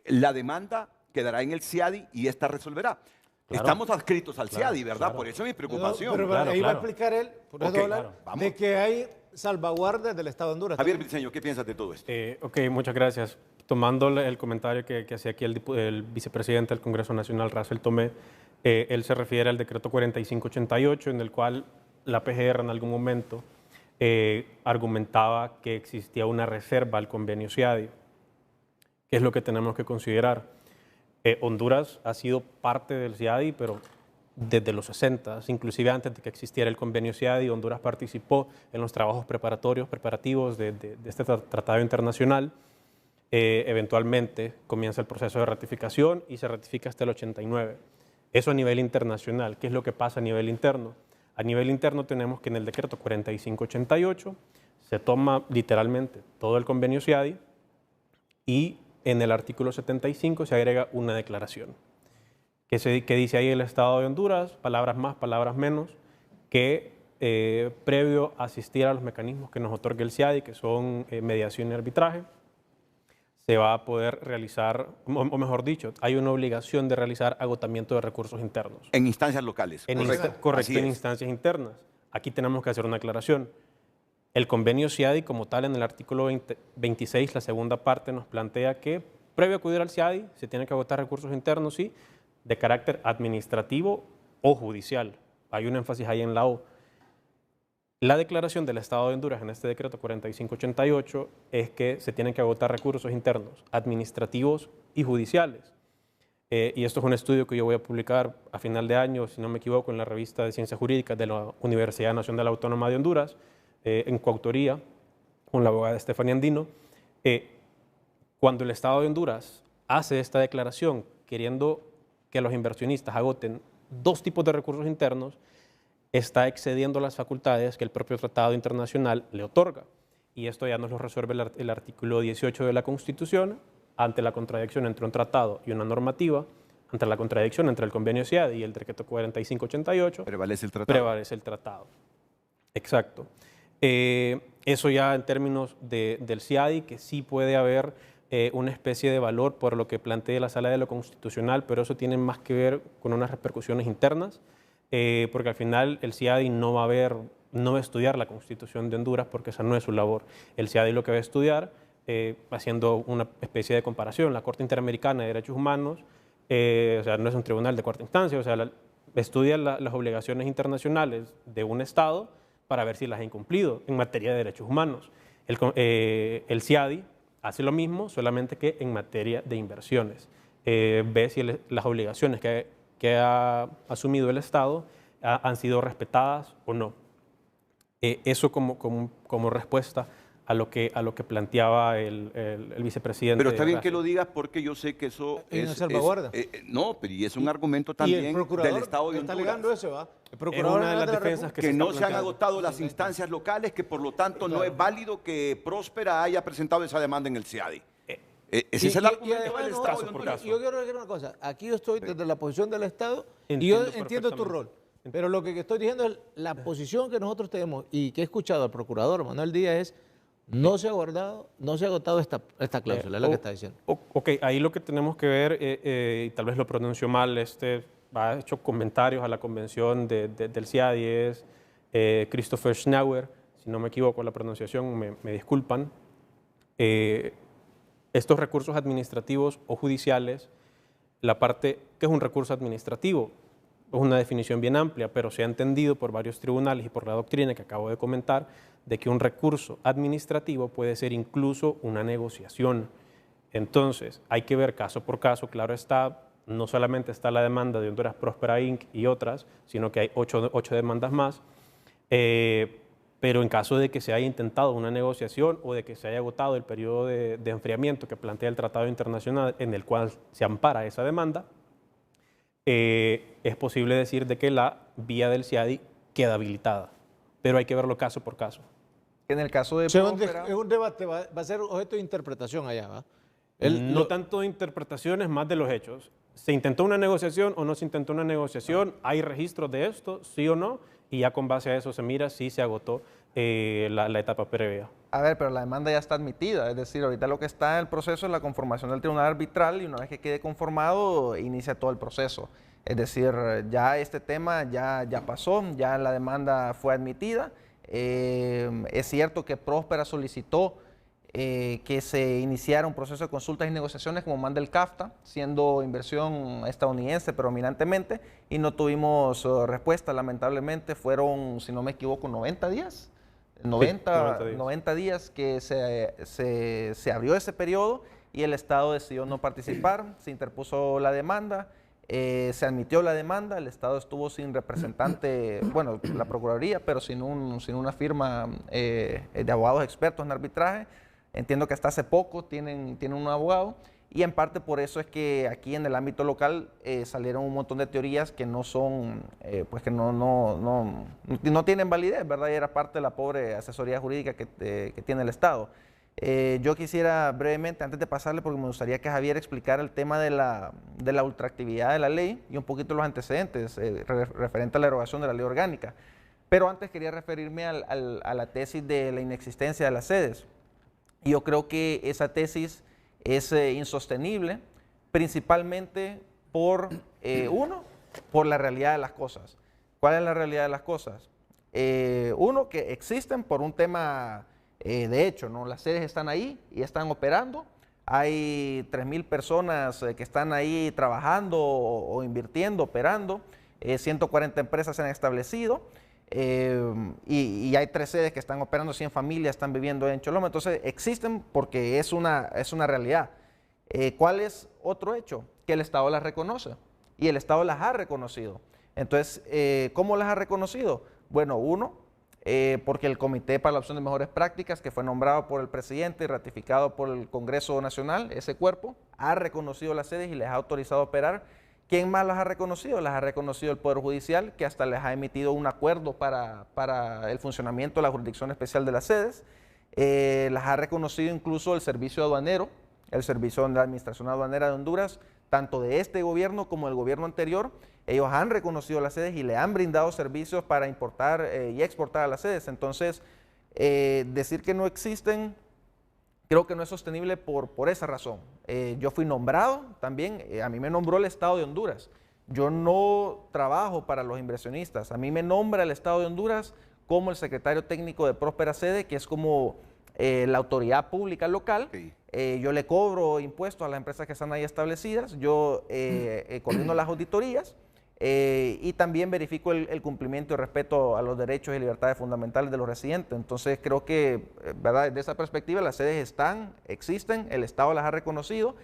la demanda quedará en el CIADI y esta resolverá. Claro. Estamos adscritos al CIADI, ¿verdad? claro. Por eso es mi preocupación. Pero Claro, ahí va a claro. explicar él, por eso Ok, hablar, claro, vamos. de que hay salvaguardas del Estado de Honduras. Javier Briceño, ¿qué piensas de todo esto? Ok, muchas gracias. Tomando el comentario que hacía aquí el vicepresidente del Congreso Nacional, Russell Tomé, él se refiere al decreto 4588, en el cual la PGR en algún momento argumentaba que existía una reserva al convenio CIADI. ¿Qué es lo que tenemos que considerar? Honduras ha sido parte del CIADI, pero desde los 60, inclusive antes de que existiera el convenio CIADI, Honduras participó en los trabajos preparativos de este tratado internacional. Eventualmente comienza el proceso de ratificación y se ratifica hasta el 89. Eso a nivel internacional. ¿Qué es lo que pasa a nivel interno? A nivel interno tenemos que en el decreto 4588 se toma literalmente todo el convenio CIADI y en el artículo 75 se agrega una declaración que dice ahí el Estado de Honduras, palabras más, palabras menos, que previo a asistir a los mecanismos que nos otorga el CIADI, que son mediación y arbitraje, se va a poder realizar, o mejor dicho, hay una obligación de realizar agotamiento de recursos internos. En instancias locales. Correcto, Así en es. instancias internas. Aquí tenemos que hacer una aclaración. El convenio CIADI como tal en el artículo 26, la segunda parte, nos plantea que previo a acudir al CIADI se tienen que agotar recursos internos, sí, de carácter administrativo o judicial. Hay un énfasis ahí en la O. La declaración del Estado de Honduras en este decreto 4588 es que se tienen que agotar recursos internos, administrativos y judiciales. Y esto es un estudio que yo voy a publicar a final de año, si no me equivoco, en la revista de Ciencias Jurídicas de la Universidad Nacional Autónoma de Honduras, en coautoría con la abogada Estefanía Andino. Cuando el Estado de Honduras hace esta declaración queriendo que los inversionistas agoten dos tipos de recursos internos, está excediendo las facultades que el propio tratado internacional le otorga. Y esto ya nos lo resuelve el artículo 18 de la Constitución, ante la contradicción entre un tratado y una normativa, ante la contradicción entre el convenio CIADI y el decreto 4588, Prevalece el tratado. prevalece el tratado. Exacto. Eso ya en términos del CIADI, que sí puede haber una especie de valor por lo que plantea la Sala de lo Constitucional, pero eso tiene más que ver con unas repercusiones internas, porque al final el CIADI no va a estudiar la Constitución de Honduras porque esa no es su labor. El CIADI lo que va a estudiar, haciendo una especie de comparación, la Corte Interamericana de Derechos Humanos, o sea, no es un tribunal de cuarta instancia, o sea, estudia las obligaciones internacionales de un Estado para ver si las ha incumplido en materia de derechos humanos. El CIADI hace lo mismo, solamente que en materia de inversiones. ve si las obligaciones que ha asumido el Estado han sido respetadas o no. Eso como respuesta a lo que planteaba el vicepresidente. Pero está bien que lo digas porque yo sé que eso Es una salvaguarda. no, pero y es un argumento Y también el procurador del Estado de está Honduras. alegando eso, ¿va? El Es procurador una de las de la defensas Que se está no se han planteando. agotado las instancias locales, que por lo tanto no es válido que Próspera haya presentado esa demanda en el CIADI. Ese es el argumento del Estado de Honduras. Yo quiero decir una cosa. Aquí yo estoy desde la posición del Estado y Entiendo yo entiendo tu rol. perfectamente. Pero lo que estoy diciendo es la posición que nosotros tenemos y que he escuchado al procurador Manuel Díaz es no se ha agotado esta cláusula, es lo que está diciendo. Ok, ahí lo que tenemos que ver, y tal vez lo pronunció mal, ha hecho comentarios a la convención del CIADI, es Christopher Schnauer, si no me equivoco la pronunciación, me disculpan. Estos recursos administrativos o judiciales, la parte que es un recurso administrativo, es una definición bien amplia, pero se ha entendido por varios tribunales y por la doctrina que acabo de comentar, de que un recurso administrativo puede ser incluso una negociación. Entonces, hay que ver caso por caso, claro está, no solamente está la demanda de Honduras Próspera Inc. y otras, sino que hay ocho demandas más, pero en caso de que se haya intentado una negociación o de que se haya agotado el periodo de enfriamiento que plantea el Tratado Internacional en el cual se ampara esa demanda, es posible decir de que la vía del CIADI queda habilitada, pero hay que verlo caso por caso. En el caso de Es Próspera, un debate, va a ser objeto de interpretación allá, ¿va? No tanto de interpretaciones, más de los hechos. ¿Se intentó una negociación o no se intentó una negociación? ¿Hay registros de esto, sí o no? Y ya con base a eso se mira si se agotó la etapa previa. a ver, pero la demanda ya está admitida, es decir, ahorita lo que está en el proceso es la conformación del tribunal arbitral y una vez que quede conformado, inicia todo el proceso. Es decir, ya este tema ya pasó, ya la demanda fue admitida. Es cierto que Próspera solicitó que se iniciara un proceso de consultas y negociaciones como manda el CAFTA, siendo inversión estadounidense predominantemente, y no tuvimos respuesta, lamentablemente. Fueron, si no me equivoco, 90 días. 90 días que se abrió ese periodo y el Estado decidió no participar, se interpuso la demanda, se admitió la demanda, el Estado estuvo sin representante, bueno, la Procuraduría, pero sin una firma de abogados expertos en arbitraje. Entiendo que hasta hace poco tienen un abogado y en parte por eso es que aquí en el ámbito local salieron un montón de teorías que no son, pues que no tienen validez, ¿verdad? Y era parte de la pobre asesoría jurídica que tiene el Estado. Yo quisiera brevemente, antes de pasarle, porque me gustaría que Javier explicara el tema de la ultraactividad de la ley y un poquito los antecedentes referente a la erogación de la ley orgánica. Pero antes quería referirme a la tesis de la inexistencia de las sedes. Yo creo que esa tesis es insostenible, principalmente por la realidad de las cosas. ¿Cuál es la realidad de las cosas? Uno, que existen por un tema de hecho, ¿no? Las sedes están ahí y están operando. Hay 3.000 personas que están ahí trabajando o invirtiendo, operando. 140 empresas se han establecido. Y hay 3 sedes que están operando, 100 familias están viviendo en Choloma. Entonces existen porque es una realidad. ¿Cuál es otro hecho? Que el Estado las reconoce y el Estado las ha reconocido. Entonces, ¿cómo las ha reconocido? Bueno, porque el Comité para la Adopción de Mejores Prácticas, que fue nombrado por el presidente y ratificado por el Congreso Nacional, ese cuerpo, ha reconocido las sedes y les ha autorizado a operar. ¿Quién más las ha reconocido? Las ha reconocido el Poder Judicial, que hasta les ha emitido un acuerdo para el funcionamiento de la Jurisdicción Especial de las sedes. Las ha reconocido incluso el Servicio Aduanero, el Servicio de la Administración Aduanera de Honduras, tanto de este gobierno como del gobierno anterior. Ellos han reconocido las sedes y le han brindado servicios para importar y exportar a las sedes. Entonces, decir que no existen, creo que no es sostenible por esa razón. Yo fui nombrado también, a mí me nombró el Estado de Honduras. Yo no trabajo para los inversionistas, a mí me nombra el Estado de Honduras como el secretario técnico de Próspera Sede, que es como la autoridad pública local. Sí. Yo le cobro impuestos a las empresas que están ahí establecidas, yo coordino las auditorías y también verifico el cumplimiento y respeto a los derechos y libertades fundamentales de los residentes. Entonces creo que, ¿verdad?, desde esa perspectiva las sedes existen, el Estado las ha reconocido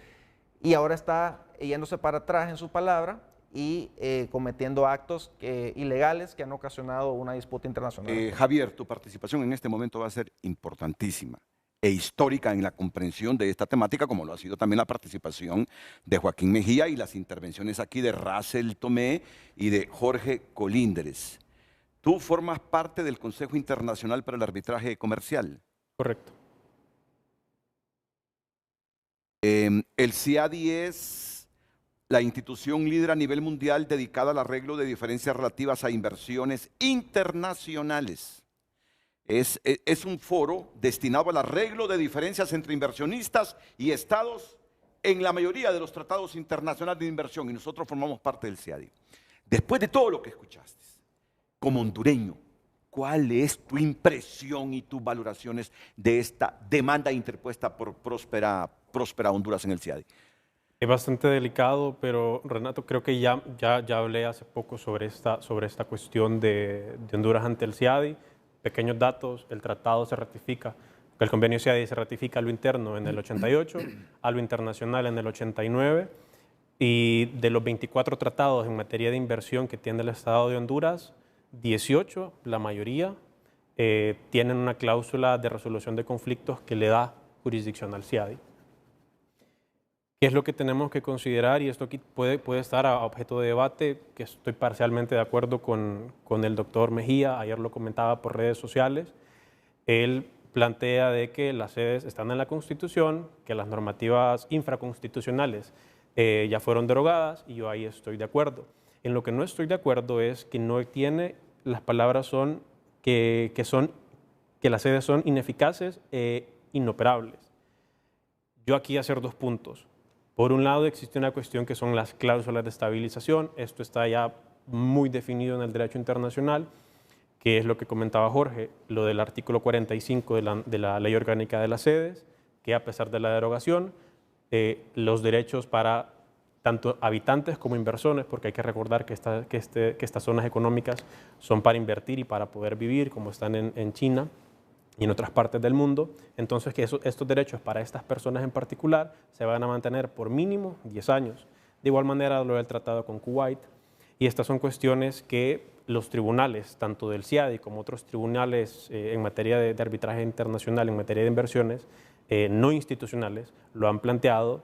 y ahora está yéndose para atrás en su palabra y cometiendo actos ilegales que han ocasionado una disputa internacional. Javier, tu participación en este momento va a ser importantísima e histórica en la comprensión de esta temática, como lo ha sido también la participación de Joaquín Mejía y las intervenciones aquí de Russell Tomé y de Jorge Colíndres. Tú formas parte del Consejo Internacional para el Arbitraje Comercial. Correcto. El CIADI es la institución líder a nivel mundial dedicada al arreglo de diferencias relativas a inversiones internacionales. Es un foro destinado al arreglo de diferencias entre inversionistas y estados en la mayoría de los tratados internacionales de inversión, y nosotros formamos parte del CIADI. Después de todo lo que escuchaste, como hondureño, ¿cuál es tu impresión y tus valoraciones de esta demanda interpuesta por Próspera Honduras en el CIADI? Es bastante delicado, pero Renato, creo que ya hablé hace poco sobre esta cuestión de Honduras ante el CIADI. Pequeños datos: el tratado se ratifica, el convenio CIADI se ratifica a lo interno en el 88, a lo internacional en el 89, y de los 24 tratados en materia de inversión que tiene el Estado de Honduras, 18, la mayoría, tienen una cláusula de resolución de conflictos que le da jurisdicción al CIADI. ¿Qué es lo que tenemos que considerar? Y esto aquí puede estar a objeto de debate, que estoy parcialmente de acuerdo con el doctor Mejía. Ayer lo comentaba por redes sociales. Él plantea de que las sedes están en la Constitución, que las normativas infraconstitucionales ya fueron derogadas, y yo ahí estoy de acuerdo. En lo que no estoy de acuerdo es que no tiene, las palabras son que las sedes son ineficaces e inoperables. Yo aquí hacer dos puntos. Por un lado, existe una cuestión que son las cláusulas de estabilización. Esto está ya muy definido en el derecho internacional, que es lo que comentaba Jorge, lo del artículo 45 de la Ley Orgánica de las Sedes, que a pesar de la derogación, los derechos para tanto habitantes como inversores, porque hay que recordar que estas zonas económicas son para invertir y para poder vivir, como están en China y en otras partes del mundo. Entonces, que estos derechos para estas personas en particular se van a mantener por mínimo 10 años. De igual manera, lo del tratado con Kuwait. Y estas son cuestiones que los tribunales, tanto del CIADI como otros tribunales en materia de arbitraje internacional, en materia de inversiones no institucionales, lo han planteado.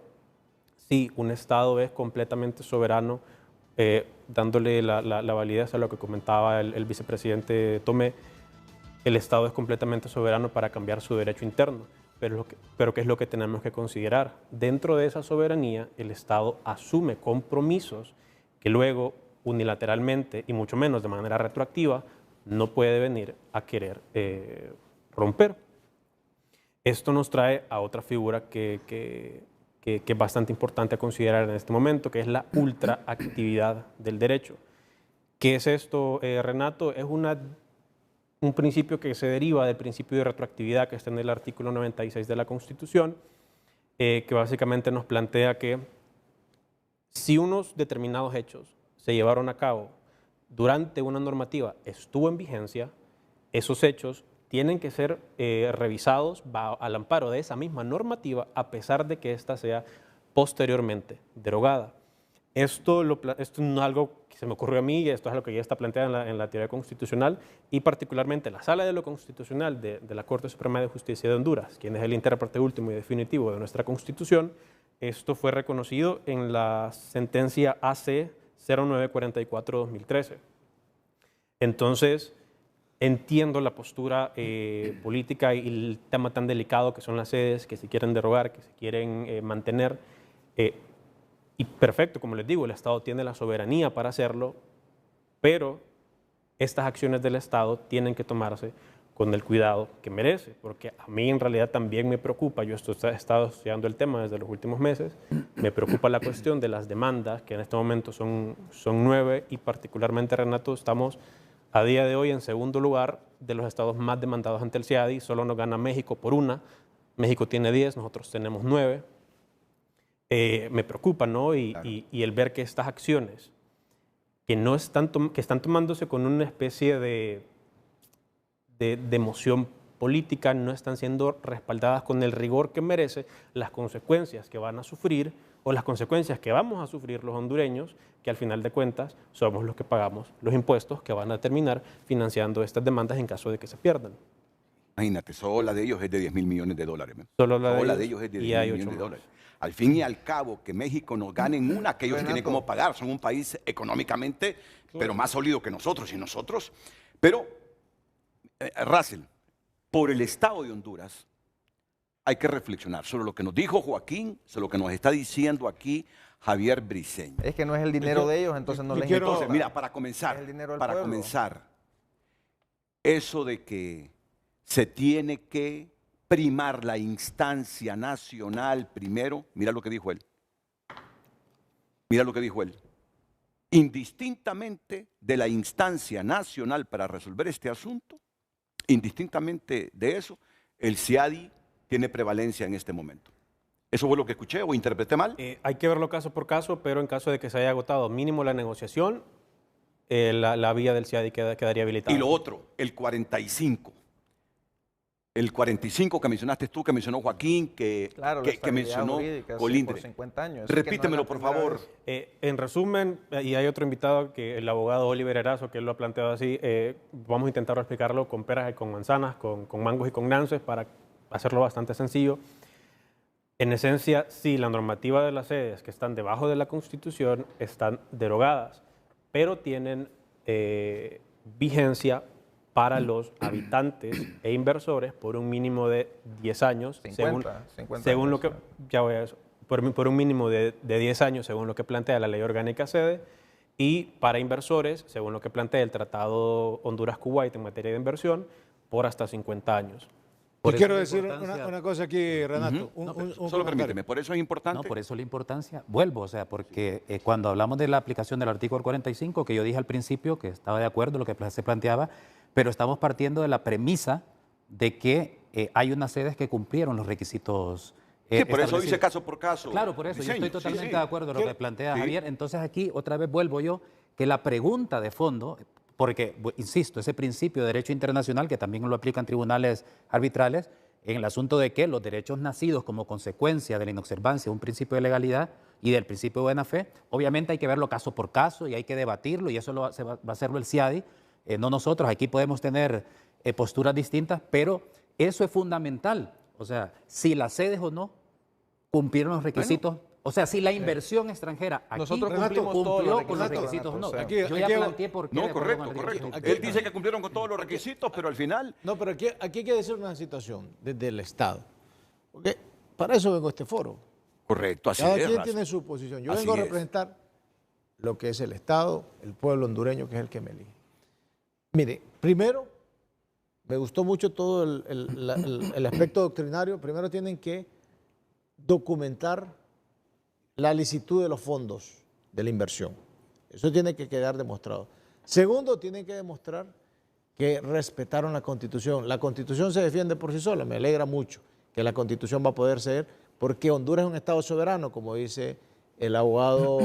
Sí, un Estado es completamente soberano, dándole la validez a lo que comentaba el vicepresidente Tomé. El Estado es completamente soberano para cambiar su derecho interno, pero ¿qué es lo que tenemos que considerar? Dentro de esa soberanía, el Estado asume compromisos que luego unilateralmente, y mucho menos de manera retroactiva, no puede venir a querer romper. Esto nos trae a otra figura que es bastante importante a considerar en este momento, que es la ultraactividad del derecho. ¿Qué es esto, Renato? Es un principio que se deriva del principio de retroactividad que está en el artículo 96 de la Constitución, que básicamente nos plantea que si unos determinados hechos se llevaron a cabo durante una normativa estuvo en vigencia, esos hechos tienen que ser revisados al amparo de esa misma normativa, a pesar de que ésta sea posteriormente derogada. Esto no es algo que se me ocurrió a mí, esto es algo que ya está planteado en la teoría constitucional, y particularmente la Sala de lo Constitucional de la Corte Suprema de Justicia de Honduras, quien es el intérprete último y definitivo de nuestra Constitución. Esto fue reconocido en la sentencia AC 0944-2013. Entonces, entiendo la postura política y el tema tan delicado que son las sedes, que se quieren derogar, que se quieren mantener. Y perfecto, como les digo, el Estado tiene la soberanía para hacerlo, pero estas acciones del Estado tienen que tomarse con el cuidado que merece, porque a mí en realidad también me preocupa, yo he estado estudiando el tema desde los últimos meses, me preocupa la cuestión de las demandas, que en este momento son 9, y particularmente, Renato, estamos a día de hoy en segundo lugar de los estados más demandados ante el CIADI. Solo nos gana México por una. México tiene 10, nosotros tenemos 9. Me preocupa, ¿no? Claro. Y el ver que estas acciones que están tomándose con una especie de emoción política no están siendo respaldadas con el rigor que merece, las consecuencias que van a sufrir o las consecuencias que vamos a sufrir los hondureños, que al final de cuentas somos los que pagamos los impuestos que van a terminar financiando estas demandas en caso de que se pierdan. Imagínate, solo la de ellos es de 10 mil millones de dólares. ¿no? Solo la Solo de ellos es de y 10 hay mil millones 8 de más. dólares. Al fin y al cabo, que México nos gane en una, que ellos Renato. tienen como pagar, son un país económicamente, pero más sólido que nosotros y nosotros. Pero, Russell, por el Estado de Honduras, hay que reflexionar sobre lo que nos dijo Joaquín, sobre lo que nos está diciendo aquí Javier Briceño. Es que no es el dinero de ellos, entonces no yo les quiero- importa. Entonces, mira, para comenzar, Es el dinero del pueblo. eso de que se tiene que primar la instancia nacional primero, mira lo que dijo él. Mira lo que dijo él. Indistintamente de la instancia nacional para resolver este asunto, indistintamente de eso, el CIADI tiene prevalencia en este momento. ¿Eso fue lo que escuché o interpreté mal? Hay que verlo caso por caso, pero en caso de que se haya agotado mínimo la negociación, la vía del CIADI quedaría habilitada. Y lo otro, el 45. El 45 que mencionaste tú, que mencionó Joaquín, Claro, la que estabilidad mencionó jurídica, sí, Colindre. por 50 años. Es que no es la Repítemelo, por primera favor. vez. En resumen, y hay otro invitado, que el abogado Oliver Erazo, que él lo ha planteado así, vamos a intentar explicarlo con peras y con manzanas, con mangos y con nances, para hacerlo bastante sencillo. En esencia, sí, la normativa de las sedes que están debajo de la Constitución están derogadas, pero tienen vigencia para los habitantes e inversores por un mínimo de 10 años, 50 según lo años, que, ya voy a eso, por un mínimo de 10 años, según lo que plantea la ley orgánica sede, y para inversores, según lo que plantea el Tratado Honduras-Kuwait en materia de inversión, por hasta 50 años. Yo eso quiero la decir importancia- una cosa aquí, Renato. Solo comentario. permíteme, por eso es importante. No, por eso la importancia, vuelvo, o sea, porque cuando hablamos de la aplicación del artículo 45, que yo dije al principio que estaba de acuerdo, lo que se planteaba, pero estamos partiendo de la premisa de que hay unas sedes que cumplieron los requisitos. Sí, por eso establecidos. dice caso por caso. Claro, por eso, yo Diseño, estoy totalmente sí, sí. de acuerdo con lo que plantea Sí. Javier. Entonces aquí otra vez vuelvo yo, que la pregunta de fondo, porque, insisto, ese principio de derecho internacional, que también lo aplican tribunales arbitrales, en el asunto de que los derechos nacidos como consecuencia de la inobservancia de un principio de legalidad y del principio de buena fe, obviamente hay que verlo caso por caso y hay que debatirlo, y eso va a hacerlo el CIADI, no nosotros. Aquí podemos tener posturas distintas, pero eso es fundamental. O sea, si las sedes o no cumplieron los requisitos, o sea, si la inversión extranjera aquí Nosotros cumplió cumplimos todos los con los requisitos, requisitos o no. Renato, o sea, Yo ya aquí- planteé por qué. de No, acuerdo correcto, con el correcto. requisito. Él dice que cumplieron con todos los requisitos, pero al final... No, pero aquí hay que decir una situación desde el Estado. Porque para eso vengo a este foro. Correcto, así Cada es. quien Razo. tiene su posición. Yo Así vengo a es. representar lo que es el Estado, el pueblo hondureño, que es el que me elige. Mire, primero, me gustó mucho todo el aspecto doctrinario. Primero tienen que documentar la licitud de los fondos de la inversión. Eso tiene que quedar demostrado. Segundo, tienen que demostrar que respetaron la Constitución. La Constitución se defiende por sí sola. Me alegra mucho que la Constitución va a poder ser, porque Honduras es un Estado soberano, como dice el abogado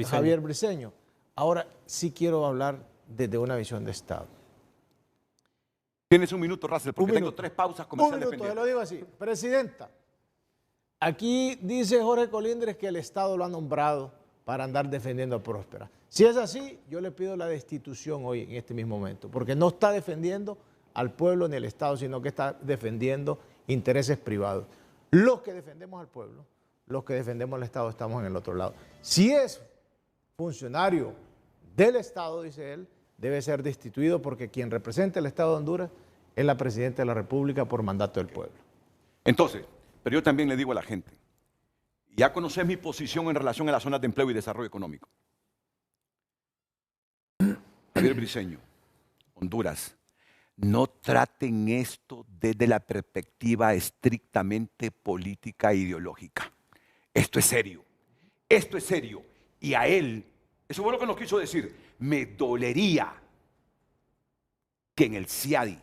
Javier Briceño. Ahora sí quiero hablar desde una visión de Estado. Tienes un minuto, Russell, porque Un tengo minuto. 3 pausas Un comerciales minuto, se lo pendientes. digo así. Presidenta, aquí dice Jorge Colindres que el Estado lo ha nombrado para andar defendiendo a Próspera. Si es así, yo le pido la destitución hoy, en este mismo momento, porque no está defendiendo al pueblo ni al Estado, sino que está defendiendo intereses privados. Los que defendemos al pueblo, los que defendemos al Estado, estamos en el otro lado. Si es funcionario del Estado, dice él, debe ser destituido, porque quien representa el Estado de Honduras es la Presidenta de la República por mandato del pueblo. Entonces, pero yo también le digo a la gente, ya conoces mi posición en relación a las zonas de empleo y desarrollo económico. Javier Briceño, Honduras, no traten esto desde la perspectiva estrictamente política e ideológica. Esto es serio, esto es serio. Y a él, eso fue lo que nos quiso decir, me dolería que en el CIADI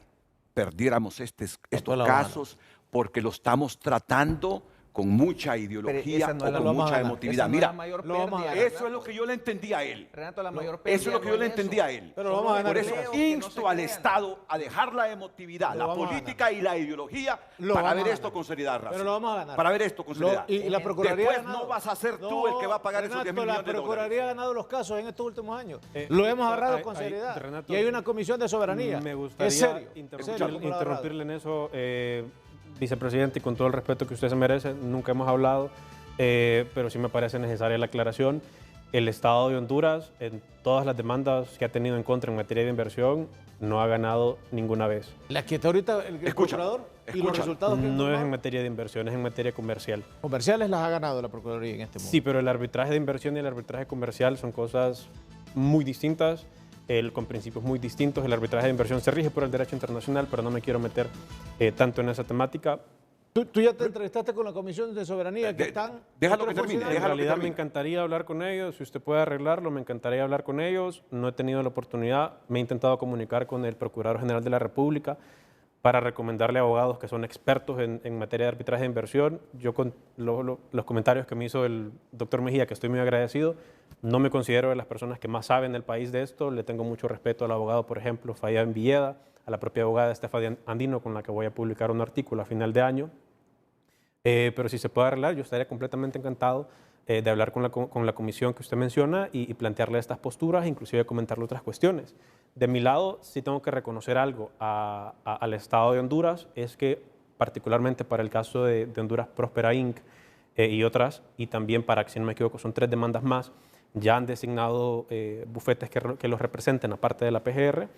perdiéramos estos la Habana. casos, porque lo estamos tratando con mucha Pero ideología esa no o es la- con lo vamos a mucha ganar. emotividad. Esa no es Mira, la mayor lo vamos a pérdida, ganar. eso es Renato. lo que yo le entendí a él. Renato, la mayor pérdida Eso es lo que yo no le es entendí eso. a él. Pero lo vamos a ganar. Por eso Creo que no insto se al crean. Estado a dejar la emotividad, Lo la vamos a política y la ideología Lo para vamos ver a esto ganar. con seriedad, Rafa. Pero lo vamos a ganar. Para ver esto con seriedad. Y la Procuraduría Después ha ganado. no vas a ser tú el que va a pagar esos 10.000 Renato, millones de la Procuraduría ha dólares. ganado los casos en estos últimos años. Lo hemos agarrado con seriedad. Renato, y hay una comisión de soberanía. Me gustaría es serio. interrumpirle en eso, vicepresidente, y con todo el respeto que usted se merece, nunca hemos hablado, pero sí me parece necesaria la aclaración. El Estado de Honduras, en todas las demandas que ha tenido en contra en materia de inversión, no ha ganado ninguna vez. La que está ahorita el Escucha, procurador y los escucha. resultados que No es en tomado, materia de inversión, es en materia comercial. comerciales las ha ganado la Procuraduría en este momento. Sí, pero el arbitraje de inversión y el arbitraje comercial son cosas muy distintas, con principios muy distintos. El arbitraje de inversión se rige por el derecho internacional, pero no me quiero meter tanto en esa temática. ¿Tú ya te entrevistaste con la Comisión de Soberanía que están... déjalo que termine, En déjalo que realidad me termine. encantaría hablar con ellos, si usted puede arreglarlo, me encantaría hablar con ellos. No he tenido la oportunidad, me he intentado comunicar con el Procurador General de la República para recomendarle abogados que son expertos en materia de arbitraje de inversión. Yo con los comentarios que me hizo el doctor Mejía, que estoy muy agradecido, no me considero de las personas que más saben del país de esto. Le tengo mucho respeto al abogado, por ejemplo, Fabián Villeda, a la propia abogada Estefania Andino, con la que voy a publicar un artículo a final de año. Pero si se puede arreglar, yo estaría completamente encantado de hablar con la comisión que usted menciona y plantearle estas posturas, inclusive comentarle otras cuestiones. De mi lado, sí tengo que reconocer algo al Estado de Honduras, es que particularmente para el caso de Honduras Próspera Inc. Y otras, y también para, si no me equivoco, son 3 demandas más, ya han designado bufetes que los representen, aparte de la PGR.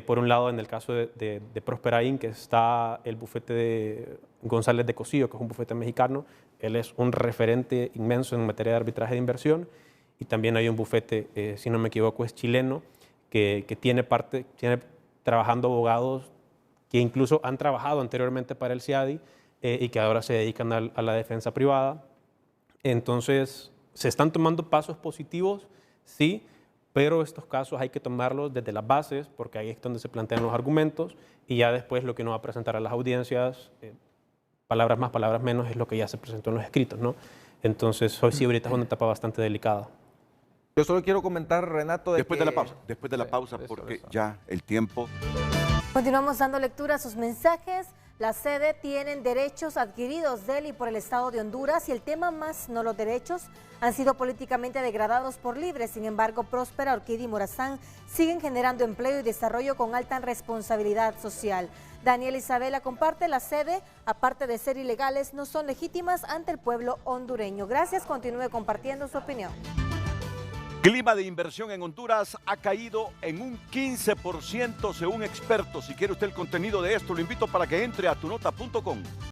Por un lado, en el caso de Próspera Inc., está el bufete de González de Cosío, que es un bufete mexicano. Él es un referente inmenso en materia de arbitraje de inversión. Y también hay un bufete, si no me equivoco, es chileno, que tiene trabajando abogados que incluso han trabajado anteriormente para el CIADI y que ahora se dedican a la defensa privada. Entonces, se están tomando pasos positivos, sí, pero estos casos hay que tomarlos desde las bases, porque ahí es donde se plantean los argumentos, y ya después lo que uno va a presentar a las audiencias, palabras más, palabras menos, es lo que ya se presentó en los escritos, ¿no? Entonces, hoy sí, ahorita es una etapa bastante delicada. Yo solo quiero comentar, Renato, Después de la pausa, porque ya el tiempo... Continuamos dando lectura a sus mensajes. La sede tienen derechos adquiridos de él y por el Estado de Honduras y el tema más no los derechos han sido políticamente degradados por Libre. Sin embargo, Próspera, Orquídea y Morazán siguen generando empleo y desarrollo con alta responsabilidad social. Daniel Isabela comparte: la sede, aparte de ser ilegales, no son legítimas ante el pueblo hondureño. Gracias, continúe compartiendo su opinión. Clima de inversión en Honduras ha caído en un 15% según expertos. Si quiere usted el contenido de esto, lo invito para que entre a tunota.com.